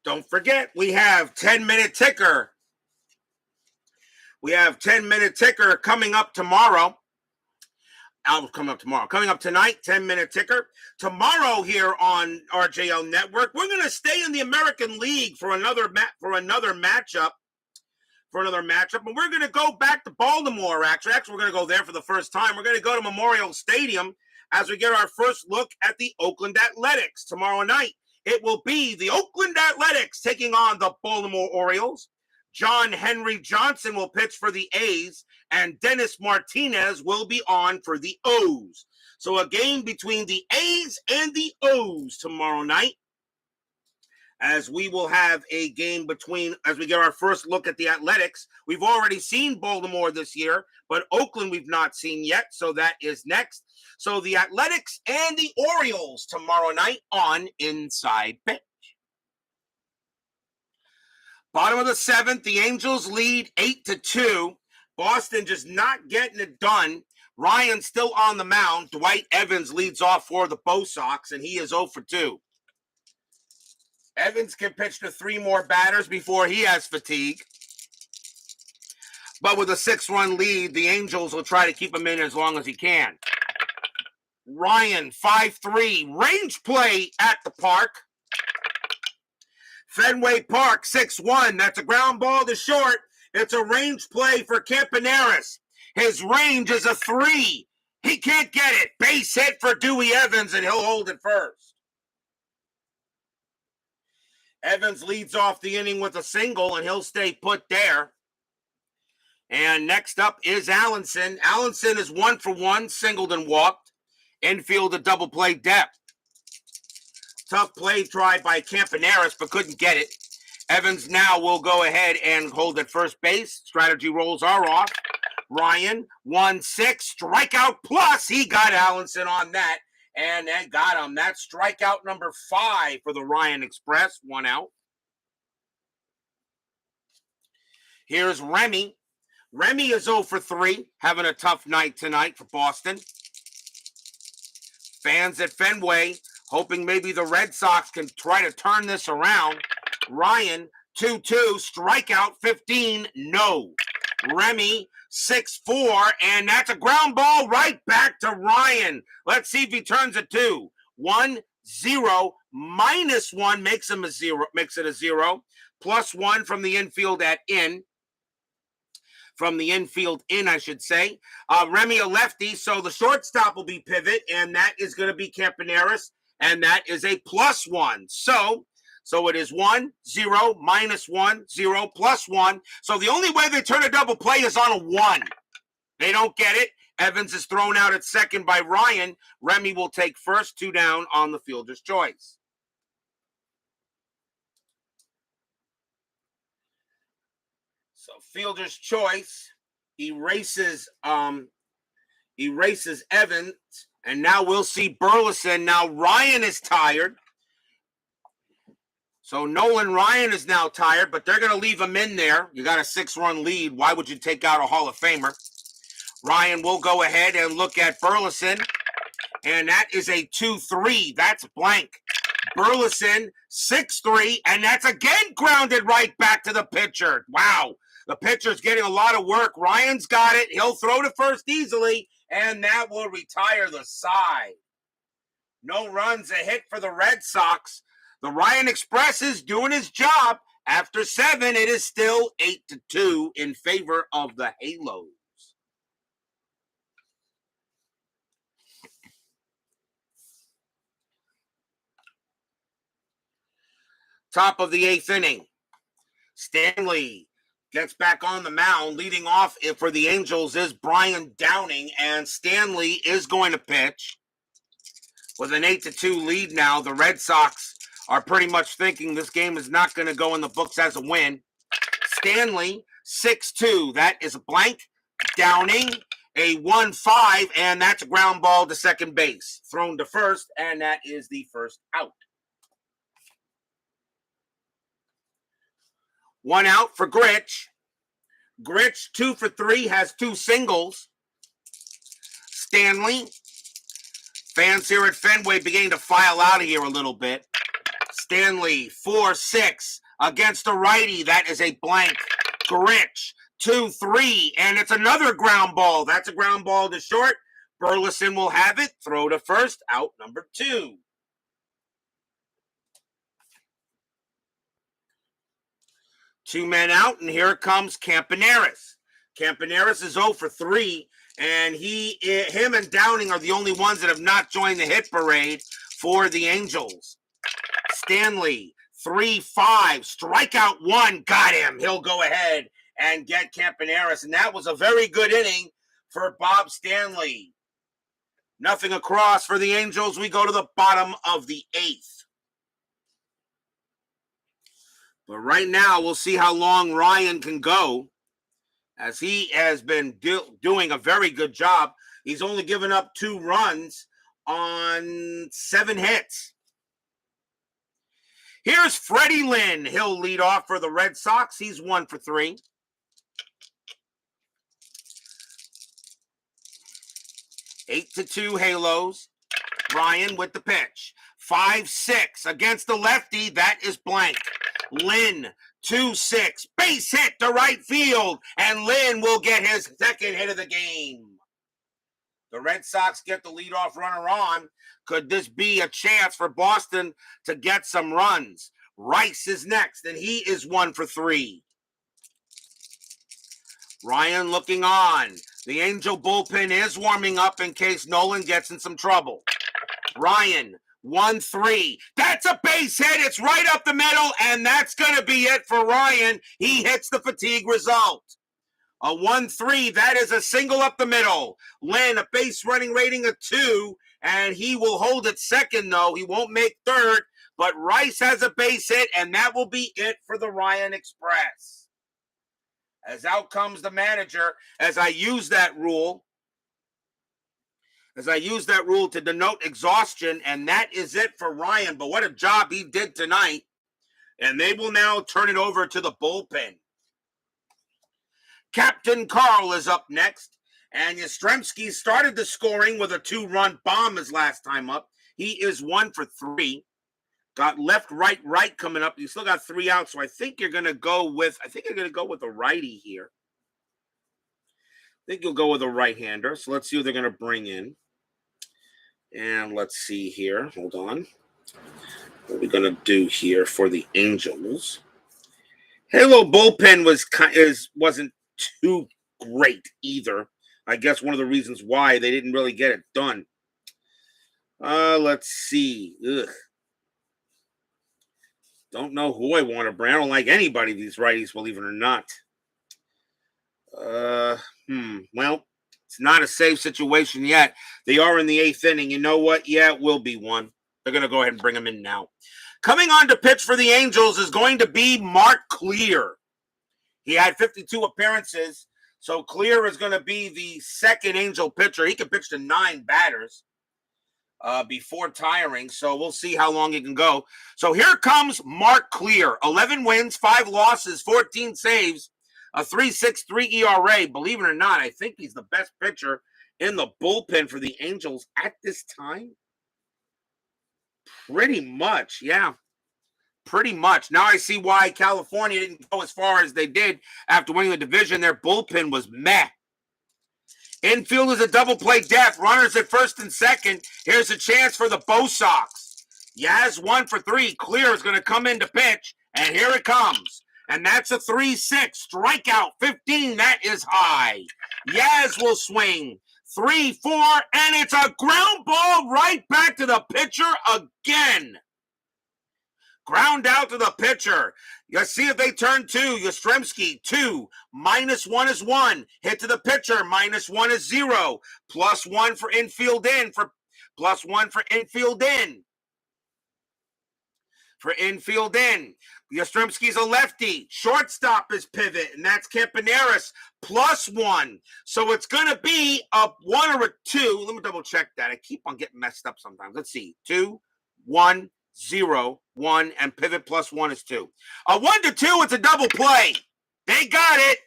Don't forget, we have 10-minute ticker. We have 10-minute ticker coming up tomorrow. Coming up tonight, 10-minute ticker. Tomorrow here on RJL Network, we're going to stay in the American League for another matchup. And we're going to go back to Baltimore, actually. We're going to go there for the first time. We're going to go to Memorial Stadium as we get our first look at the Oakland Athletics tomorrow night. It will be the Oakland Athletics taking on the Baltimore Orioles. John Henry Johnson will pitch for the A's, and Dennis Martinez will be on for the O's. So a game between the A's and the O's tomorrow night, as we will have a game as we get our first look at the Athletics. We've already seen Baltimore this year, but Oakland we've not seen yet, so that is next. So the Athletics and the Orioles tomorrow night on Inside Pitch. Bottom of the seventh, the Angels lead 8-2. Boston just not getting it done. Ryan still on the mound. Dwight Evans leads off for the Bo Sox, and he is 0 for 2. Evans can pitch to 3 more batters before he has fatigue. But with a 6-run lead, the Angels will try to keep him in as long as he can. Ryan, 5-3, range play at the park. Fenway Park, 6-1. That's a ground ball to short. It's a range play for Campaneris. His range is a 3. He can't get it. Base hit for Dewey Evans, and he'll hold it first. Evans leads off the inning with a single, and he'll stay put there. And next up is Allenson. Allenson is 1 for 1, singled and walked. Infield a double play depth. Tough play tried by Campaneris, but couldn't get it. Evans now will go ahead and hold at first base. Strategy rolls are off. Ryan, 1-6, strikeout plus. He got Allenson on that, and that got him. That's strikeout number 5 for the Ryan Express. 1 out. Here's Remy. Remy is 0 for 3, having a tough night tonight for Boston. Fans at Fenway hoping maybe the Red Sox can try to turn this around. Ryan, 2-2, strikeout 15, no. Remy, 6-4, and that's a ground ball right back to Ryan. Let's see if he turns it 2. 1-0, -1 makes him a 0, makes it a 0. +1 from the infield in. From the infield in, I should say. Remy a lefty, so the shortstop will be pivot, and that is going to be Campaneris, and that is a +1. So it is 1, 0, -1, 0, +1. So the only way they turn a double play is on a 1. They don't get it. Evans is thrown out at second by Ryan. Remy will take first, 2 down on the fielder's choice. So fielder's choice erases Evans, and now we'll see Burleson. Now Ryan is tired. So Nolan Ryan is now tired, but they're going to leave him in there. You got a 6-run lead. Why would you take out a Hall of Famer? Ryan will go ahead and look at Burleson, and that is a 2-3. That's blank. Burleson, 6-3, and that's again grounded right back to the pitcher. Wow. The pitcher's getting a lot of work. Ryan's got it. He'll throw to first easily, and that will retire the side. No runs, a hit for the Red Sox. The Ryan Express is doing his job. After 7, it is still 8-2 in favor of the Halos. Top of the 8th inning. Stanley gets back on the mound. Leading off for the Angels is Brian Downing, and Stanley is going to pitch. With an 8-2 lead now, the Red Sox are pretty much thinking this game is not going to go in the books as a win. Stanley, 6-2. That is a blank. Downing, a 1-5, and that's a ground ball to second base. Thrown to first, and that is the first out. 1 out for Gritch. Gritch, 2 for 3, has 2 singles. Stanley. Fans here at Fenway beginning to file out of here a little bit. Stanley, 4-6 against the righty. That is a blank. Grich, 2-3, and it's another ground ball. That's a ground ball to short. Burleson will have it. Throw to first, out number 2. Two men out, and here comes Campaneris. Campaneris is 0 for 3, and him and Downing are the only ones that have not joined the hit parade for the Angels. Stanley, 3-5, strikeout 1, got him. He'll go ahead and get Campaneris, and that was a very good inning for Bob Stanley. Nothing across for the Angels. We go to the bottom of the 8th. But right now, we'll see how long Ryan can go, as he has been doing a very good job. He's only given up 2 runs on 7 hits. Here's Freddie Lynn. He'll lead off for the Red Sox. He's 1 for 3. Eight to 2 Halos. Ryan with the pitch. 5-6 against the lefty. That is blank. Lynn, 2-6. Base hit to right field. And Lynn will get his second hit of the game. The Red Sox get the leadoff runner on. Could this be a chance for Boston to get some runs? Rice is next, and he is 1 for 3. Ryan looking on. The Angel bullpen is warming up in case Nolan gets in some trouble. Ryan, 1-3. That's a base hit. It's right up the middle, and that's going to be it for Ryan. He hits the fatigue result. A 1-3, that is a single up the middle. Lynn, a base running rating of 2, and he will hold it second, though. He won't make third, but Rice has a base hit, and that will be it for the Ryan Express. As out comes the manager, as I use that rule to denote exhaustion, and that is it for Ryan. But what a job he did tonight. And they will now turn it over to the bullpen. Captain Carl is up next, and Yastrzemski started the scoring with a 2-run bomb his last time up. He is 1 for 3. Got left, right coming up. You still got 3 outs, so I think you're going to go with a righty here. I think you'll go with a right-hander. So let's see who they're going to bring in. And let's see here. Hold on. What are we going to do here for the Angels? Halo bullpen wasn't too great either. I guess one of the reasons why they didn't really get it done. Let's see. Don't know who I want to bring. I don't like anybody of these righties, believe it or not. Well, it's not a safe situation yet. They are in the 8th inning. You know what? Yeah, it will be one. They're going to go ahead and bring him in now. Coming on to pitch for the Angels is going to be Mark Clear. He had 52 appearances, so Clear is going to be the second Angel pitcher. He can pitch to 9 batters before tiring, so we'll see how long he can go. So here comes Mark Clear. 11 wins, 5 losses, 14 saves, a 3.63 ERA. Believe it or not, I think he's the best pitcher in the bullpen for the Angels at this time. Pretty much, yeah. Pretty much. Now I see why California didn't go as far as they did after winning the division. Their bullpen was meh. Infield is a double play death. Runners at first and second. Here's a chance for the Bo Sox. Yaz 1 for 3. Clear is going to come in to pitch, and here it comes. And that's a 3-6. Strikeout 15. That is high. Yaz will swing. 3-4, and it's a ground ball right back to the pitcher again. Ground out to the pitcher. You see if they turn 2. Yastrzemski, 2. -1 is 1. Hit to the pitcher. -1 is 0. +1 for infield in. +1 for infield in. For infield in. Yastrzemski's a lefty. Shortstop is pivot, and that's Campaneris. +1. So it's going to be a 1 or a 2. Let me double check that. I keep on getting messed up sometimes. Let's see. 2, 1, 0, 1, and pivot +1 is 2. A 1 to 2, it's a double play. They got it.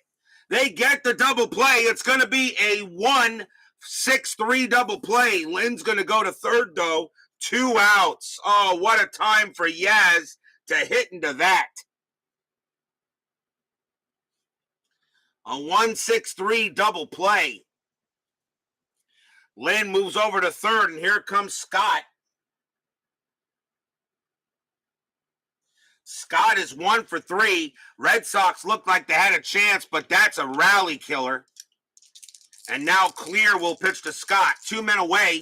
They get the double play. It's going to be a 1-6-3 double play. Lynn's going to go to third, though. 2 outs. Oh, what a time for Yaz to hit into that. A 1-6-3 double play. Lynn moves over to third, and here comes Scott. Scott is 1 for 3. Red Sox looked like they had a chance, but that's a rally killer. And now Clear will pitch to Scott. 2 men away.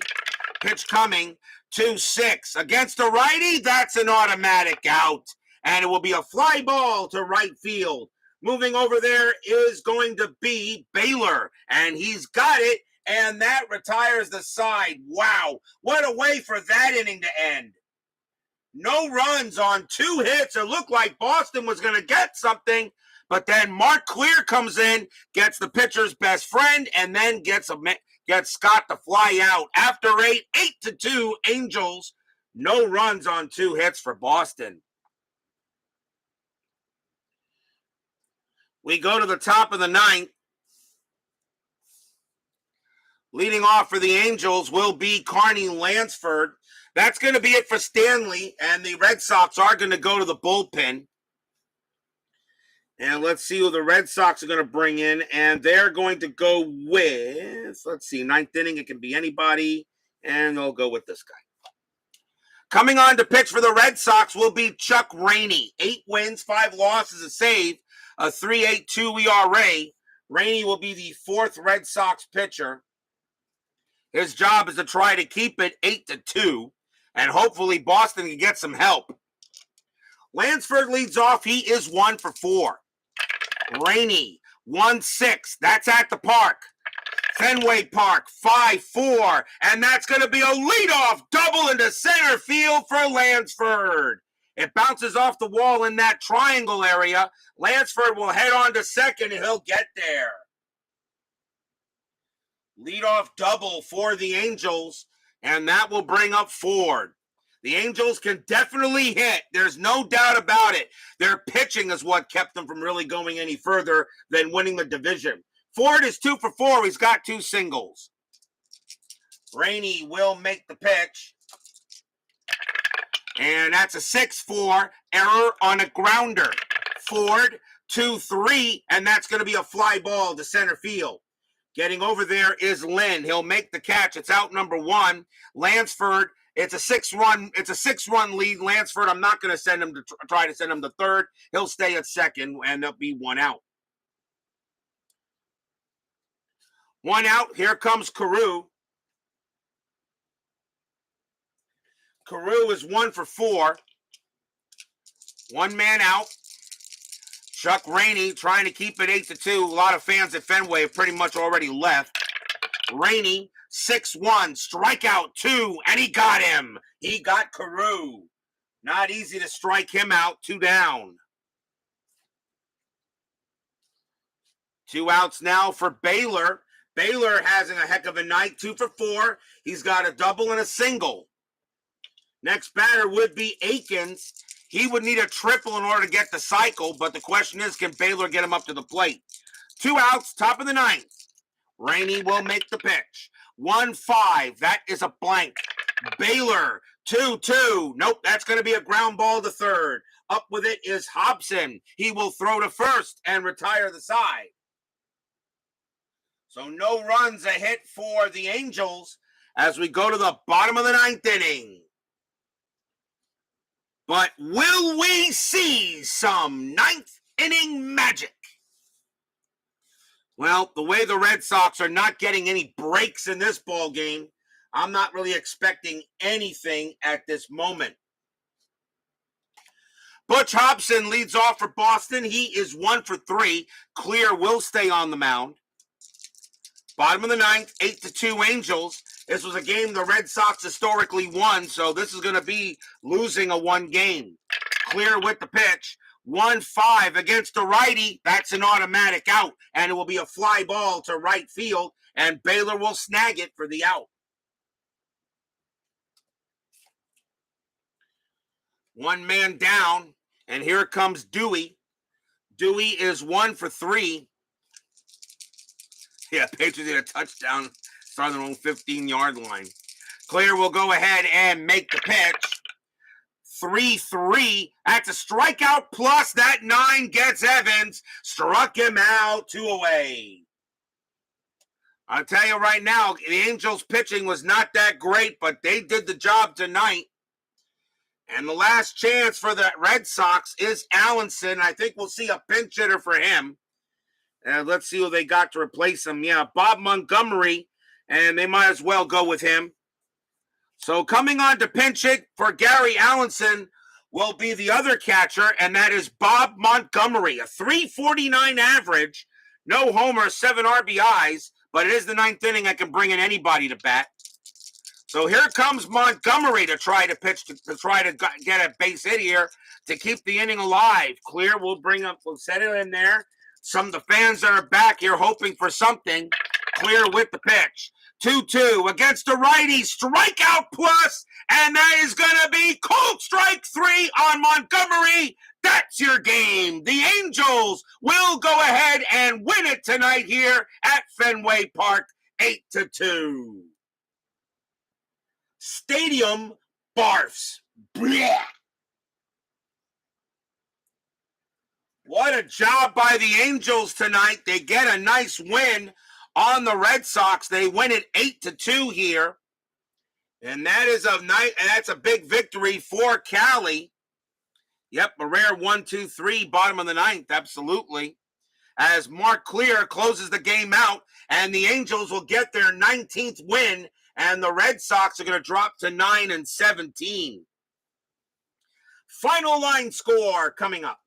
Pitch coming. 2-6. Against a righty, that's an automatic out. And it will be a fly ball to right field. Moving over there is going to be Baylor. And he's got it. And that retires the side. Wow. What a way for that inning to end. No runs on 2 hits. It looked like Boston was going to get something. But then Mark Clear comes in, gets the pitcher's best friend, and then gets Scott to fly out. After 8-2 Angels. No runs on 2 hits for Boston. We go to the top of the 9th. Leading off for the Angels will be Carney Lansford. That's going to be it for Stanley, and the Red Sox are going to go to the bullpen. And let's see who the Red Sox are going to bring in, and they're going to go with, let's see, 9th inning, it can be anybody, and they'll go with this guy. Coming on to pitch for the Red Sox will be Chuck Rainey. 8 wins, 5 losses, a save, a 3.82 ERA. Rainey will be the 4th Red Sox pitcher. His job is to try to keep it 8-2, and hopefully Boston can get some help. Lansford leads off. He is 1 for 4. Rainey, 1-6. That's at the park. Fenway Park, 5-4. And that's going to be a leadoff double into center field for Lansford. It bounces off the wall in that triangle area. Lansford will head on to second, and he'll get there. Leadoff double for the Angels, and that will bring up Ford. The Angels can definitely hit. There's no doubt about it. Their pitching is what kept them from really going any further than winning the division. Ford is 2 for 4. He's got 2 singles. Rainey will make the pitch. And that's a 6-4 error on a grounder. Ford, 2-3, and that's going to be a fly ball to center field. Getting over there is Lynn. He'll make the catch. It's out number 1. Lansford, it's a 6-run lead. Lansford, I'm not going to send him to try to send him to third. He'll stay at second, and there'll be 1 out. 1 out. Here comes Carew. Carew is 1 for 4. 1 man out. Chuck Rainey trying to keep it 8-2. A lot of fans at Fenway have pretty much already left. Rainey, 6-1, strikeout 2, and he got him. He got Carew. Not easy to strike him out. 2 down. 2 outs now for Baylor. Baylor having a heck of a night. 2 for 4. He's got a double and a single. Next batter would be Akins. He would need a triple in order to get the cycle, but the question is, can Baylor get him up to the plate? 2 outs, top of the 9th. Rainey will make the pitch. 1-5, that is a blank. Baylor, 2-2. Nope, that's going to be a ground ball to third. Up with it is Hobson. He will throw to first and retire the side. So no runs, a hit for the Angels as we go to the bottom of the 9th inning. But will we see some 9th inning magic? Well, the way the Red Sox are not getting any breaks in this ball game, I'm not really expecting anything at this moment. Butch Hobson leads off for Boston. He is 1 for 3. Clear will stay on the mound. Bottom of the 9th, 8-2 Angels. This was a game the Red Sox historically won, so this is going to be losing a 1 game. Clear with the pitch. 1-5 against the righty. That's an automatic out, and it will be a fly ball to right field, and Baylor will snag it for the out. 1 man down, and here comes Dewey. Dewey is 1 for 3. Yeah, Patriots hit a touchdown, starting their own 15-yard line. Clear will go ahead and make the pitch. 3-3. That's a strikeout plus. That 9 gets Evans. Struck him out, 2 away. I'll tell you right now, the Angels' pitching was not that great, but they did the job tonight. And the last chance for the Red Sox is Allenson. I think we'll see a pinch hitter for him. And let's see who they got to replace him. Yeah, Bob Montgomery, and they might as well go with him. So coming on to pinch hit for Gary Allenson will be the other catcher, and that is Bob Montgomery. A .349 average, no homers, 7 RBIs, but it is the 9th inning. I can bring in anybody to bat. So here comes Montgomery to try to pitch, to try to get a base hit here to keep the inning alive. Clear, we'll set it in there. Some of the fans that are back here hoping for something. Clear with the pitch. 2-2 against the righty, strikeout plus, and that is going to be cold strike 3 on Montgomery. That's your game. The Angels will go ahead and win it tonight here at Fenway Park, 8-2. Stadium barfs. Blech. What a job by the Angels tonight. They get a nice win on the Red Sox. They win it 8-2 here. And that is that's a big victory for Cali. Yep, a rare 1-2-3, bottom of the 9th, absolutely. As Mark Clear closes the game out, and the Angels will get their 19th win, and the Red Sox are going to drop to 9-17. Final line score coming up.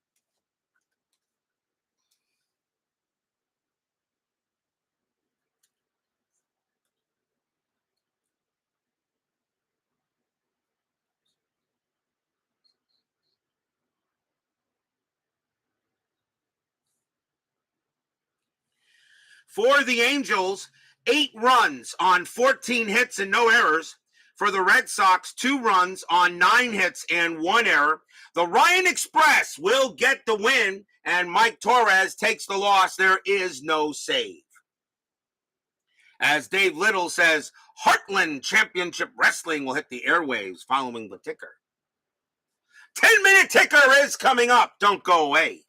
For the Angels, 8 runs on 14 hits and no errors. For the Red Sox, 2 runs on 9 hits and 1 error. The Ryan Express will get the win, and Mike Torrez takes the loss. There is no save. As Dave Little says, Heartland Championship Wrestling will hit the airwaves following the ticker. 10-minute ticker is coming up. Don't go away.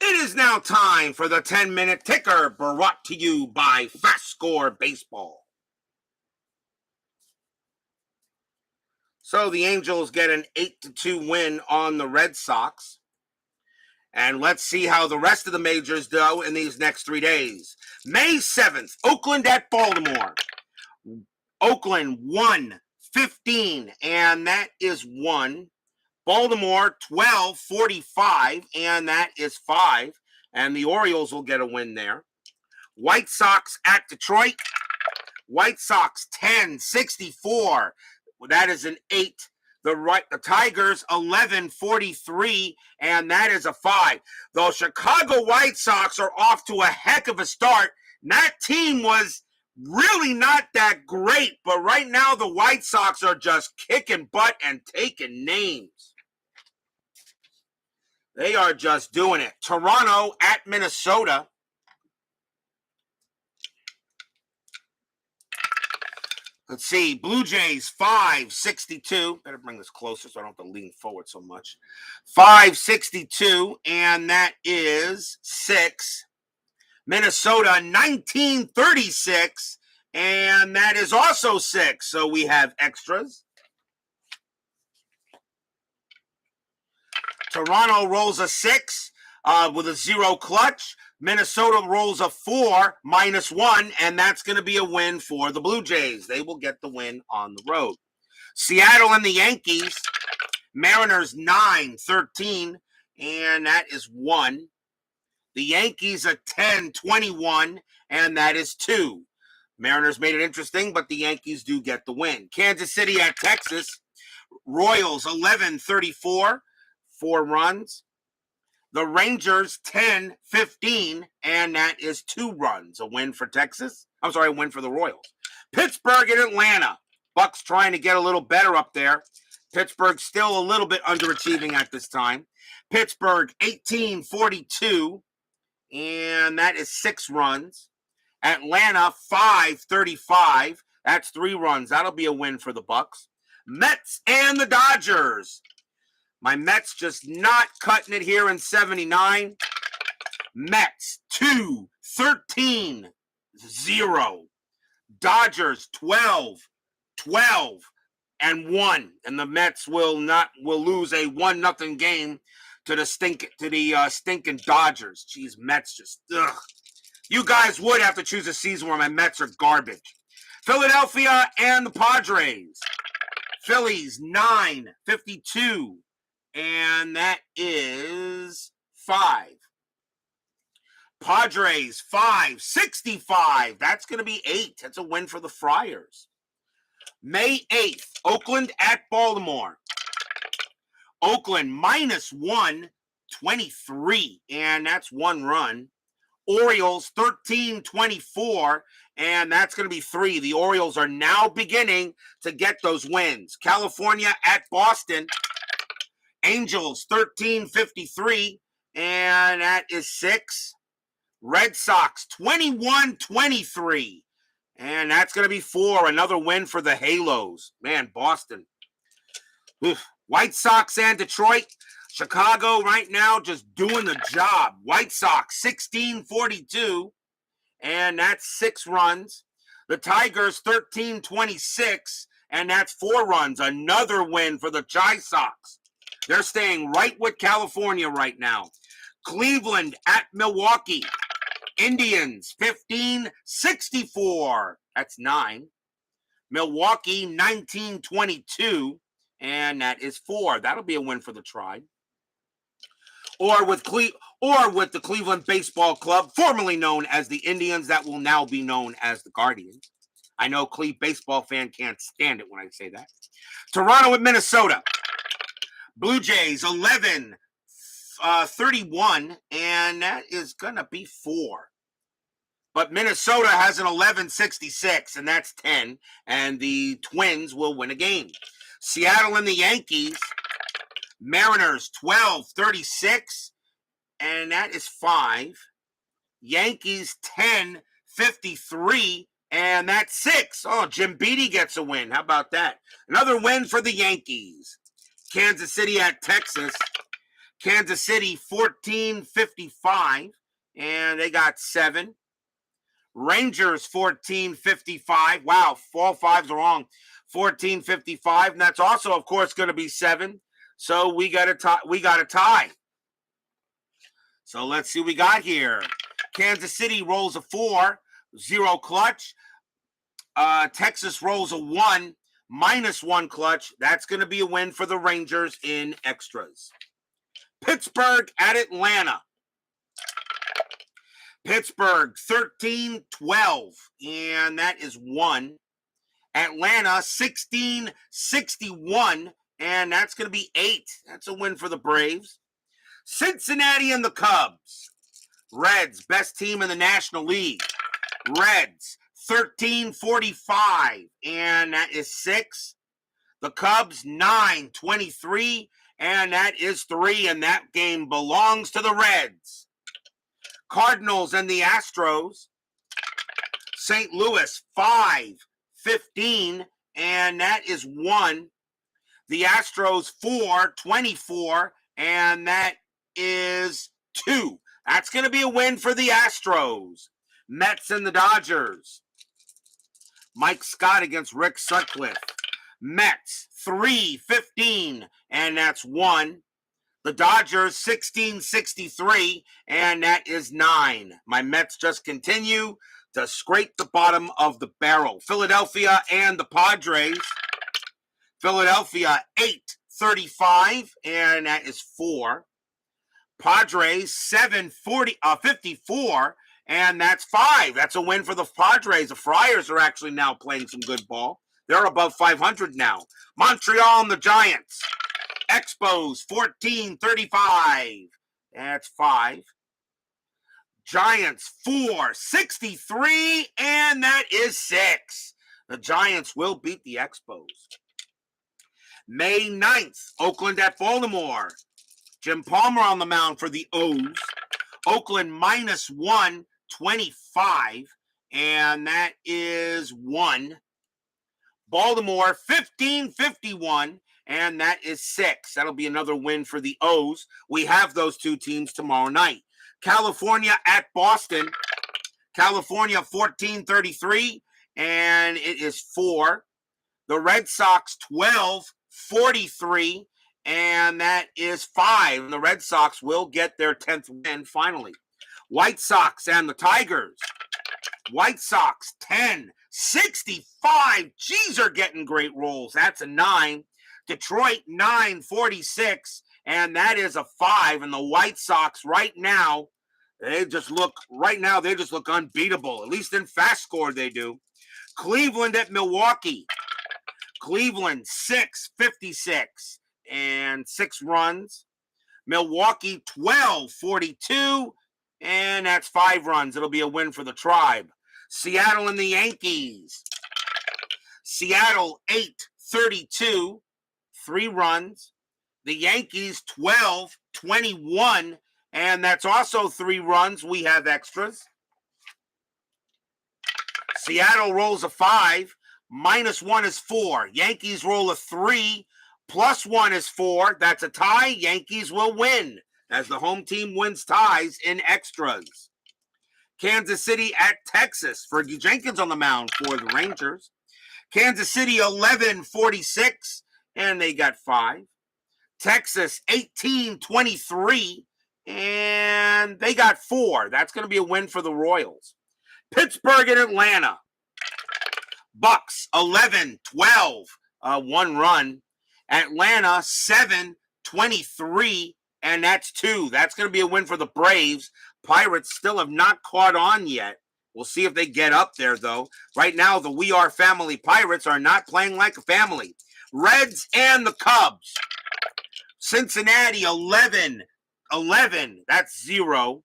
It is now time for the 10-minute ticker, brought to you by FastScore Baseball. So the Angels get an 8-2 win on the Red Sox. And let's see how the rest of the majors do in these next 3 days. May 7th, Oakland at Baltimore. Oakland 1-15, and that is 1. Baltimore 12-45, and that is 5. And the Orioles will get a win there. White Sox at Detroit. White Sox 10-64. That is an 8. The Tigers 11-43, and that is a 5. The Chicago White Sox are off to a heck of a start. That team was really not that great, but right now the White Sox are just kicking butt and taking names. They are just doing it. Toronto at Minnesota. Let's see. Blue Jays 5-62. Better bring this closer so I don't have to lean forward so much. 5-62, and that is 6. Minnesota 19-36, and that is also 6. So we have extras. Toronto rolls a 6 with a 0 clutch. Minnesota rolls a 4 -1, and that's going to be a win for the Blue Jays. They will get the win on the road. Seattle and the Yankees, Mariners 9-13, and that is 1. The Yankees a 10-21, and that is 2. Mariners made it interesting, but the Yankees do get the win. Kansas City at Texas. Royals 11-34, 4 runs. The Rangers 10-15, and that is 2 runs. A win for Texas. I'm sorry, a win for the Royals. Pittsburgh and Atlanta. Bucks trying to get a little better up there. Pittsburgh still a little bit underachieving at this time. Pittsburgh 18-42, and that is 6 runs. Atlanta 5-35. That's 3 runs. That'll be a win for the Bucks. Mets and the Dodgers. My Mets just not cutting it here in 79. Mets 2-13-0. Dodgers 12-1. And the Mets will lose a 1-0 game to the stinking Dodgers. Jeez, Mets just ugh. You guys would have to choose a season where my Mets are garbage. Philadelphia and the Padres. Phillies 9-52. And that is 5. Padres 5-65. That's going to be 8. That's a win for the Friars. May 8th, Oakland at Baltimore. Oakland -123, and that's 1 run. Orioles 13-24, and that's going to be 3. The Orioles are now beginning to get those wins. California at Boston. Angels 13-53, and that is 6. Red Sox 21-23, and that's going to be 4. Another win for the Halos. Man, Boston. Oof. White Sox and Detroit. Chicago right now just doing the job. White Sox 16-42, and that's 6 runs. The Tigers 13-26, and that's 4 runs. Another win for the Chi Sox. They're staying right with California right now. Cleveland at Milwaukee. Indians 15-64. That's 9. Milwaukee 19-22, and that is 4. That'll be a win for the Tribe. Or with the Cleveland Baseball Club, formerly known as the Indians, that will now be known as the Guardians. I know Cleve baseball fan can't stand it when I say that. Toronto at Minnesota. Blue Jays 11-31, and that is going to be 4. But Minnesota has an 11-66, and that's 10, and the Twins will win a game. Seattle and the Yankees. Mariners 12-36, and that is 5. Yankees 10-53, and that's 6. Oh, Jim Beattie gets a win. How about that? Another win for the Yankees. Kansas City at Texas. Kansas City 14-55, and they got 7. Rangers 14-55. Wow, all 5s are wrong. 14-55, and that's also, of course, going to be 7. So we got a tie. So let's see what we got here. Kansas City rolls a 4, 0 clutch. Texas rolls a 1, -1 clutch. That's going to be a win for the Rangers in extras. Pittsburgh at Atlanta. Pittsburgh 13-12, and that is 1. Atlanta 16-61, and that's going to be 8. That's a win for the Braves. Cincinnati and the Cubs. Reds, best team in the National League. Reds 13-45, and that is 6. The Cubs 9-23, and that is 3, and that game belongs to the Reds. Cardinals and the Astros. St. Louis 5-15, and that is 1. The Astros 4-24, and that is 2. That's going to be a win for the Astros. Mets and the Dodgers. Mike Scott against Rick Sutcliffe. Mets 3-15, and that's 1. The Dodgers 16-63, and that is 9. My Mets just continue to scrape the bottom of the barrel. Philadelphia and the Padres. Philadelphia 8-35, and that is 4. Padres 54, and that's 5. That's a win for the Padres. The Friars are actually now playing some good ball. They're above 500 now. Montreal and the Giants. Expos 14-35. That's 5. Giants 4-63, and that is 6. The Giants will beat the Expos. May 9th, Oakland at Baltimore. Jim Palmer on the mound for the O's. Oakland -125, and that is 1. Baltimore 15-51, and that is 6. That'll be another win for the O's. We have those two teams tomorrow night. California at Boston. California 14-33, and it is 4. The Red Sox 12-43, and that is 5. And the Red Sox will get their 10th win finally. White Sox and the Tigers. White Sox 10-65. Geez, are getting great rolls. That's a 9. Detroit 9-46, and that is a 5. And the White Sox right now, they just look unbeatable. At least in FastScore they do. Cleveland at Milwaukee. Cleveland 6-56 and 6 runs. Milwaukee 12-42, and that's 5 runs. It'll be a win for the Tribe. Seattle and the Yankees. Seattle 8-32, 3 runs. The Yankees 12-21, and that's also 3 runs. We have extras. Seattle rolls a 5. -1 is 4. Yankees roll a 3. +1 is 4. That's a tie. Yankees will win as the home team wins ties in extras. Kansas City at Texas. Fergie Jenkins on the mound for the Rangers. Kansas City 11-46, and they got 5. Texas 18-23, and they got 4. That's going to be a win for the Royals. Pittsburgh and Atlanta. Bucks 11-12, 1 run. Atlanta 7-23, and that's 2. That's going to be a win for the Braves. Pirates still have not caught on yet. We'll see if they get up there, though. Right now, the We Are Family Pirates are not playing like a family. Reds and the Cubs. Cincinnati 11, that's 0.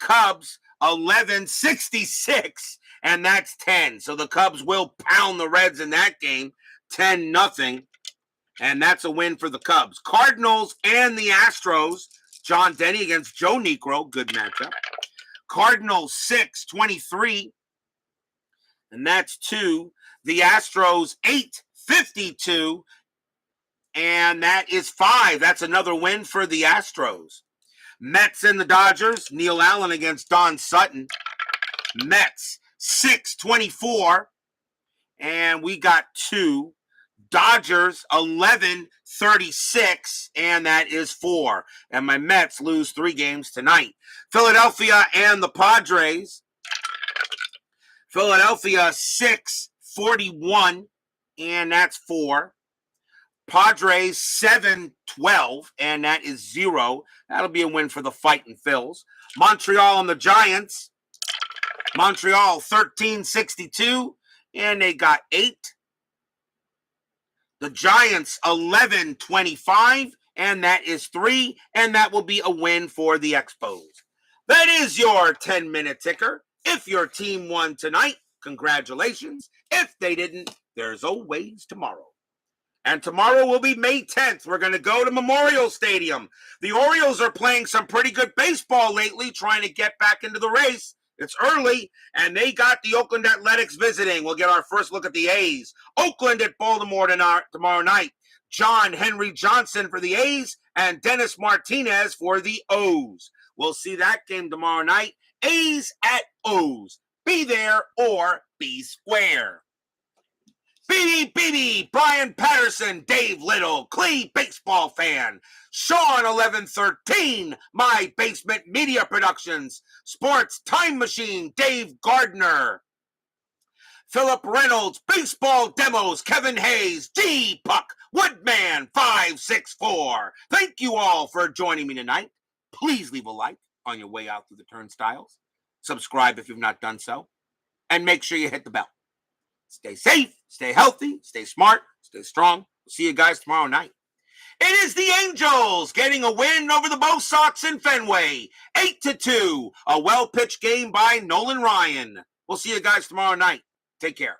Cubs 11-66, and that's 10. So the Cubs will pound the Reds in that game, 10-0. And that's a win for the Cubs. Cardinals and the Astros. John Denny against Joe Negro. Good matchup. Cardinals 6-23. And that's 2. The Astros 8-52. And that is 5. That's another win for the Astros. Mets and the Dodgers. Neil Allen against Don Sutton. Mets 6-24. And we got 2. Dodgers 11-36, and that is 4. And my Mets lose 3 games tonight. Philadelphia and the Padres. Philadelphia 6-41, and that's 4. Padres 7-12, and that is 0. That'll be a win for the Fightin' Phils. Montreal and the Giants. Montreal 13-62, and they got 8. The Giants 11-25, and that is 3, and that will be a win for the Expos. That is your 10-minute ticker. If your team won tonight, congratulations. If they didn't, there's always tomorrow. And tomorrow will be May 10th. We're going to go to Memorial Stadium. The Orioles are playing some pretty good baseball lately, trying to get back into the race. It's early, and they got the Oakland Athletics visiting. We'll get our first look at the A's. Oakland at Baltimore tomorrow night. John Henry Johnson for the A's and Dennis Martinez for the O's. We'll see that game tomorrow night. A's at O's. Be there or be square. BB, Brian Patterson, Dave Little, Clee baseball fan, Sean 1113, My Basement Media Productions, Sports Time Machine, Dave Gardner, Philip Reynolds, Baseball Demos, Kevin Hayes, G Puck, Woodman 564. Thank you all for joining me tonight. Please leave a like on your way out through the turnstiles. Subscribe if you've not done so. And make sure you hit the bell. Stay safe, stay healthy, stay smart, stay strong. We'll see you guys tomorrow night. It is the Angels getting a win over the Bo Sox in Fenway. 8-2. A well-pitched game by Nolan Ryan. We'll see you guys tomorrow night. Take care.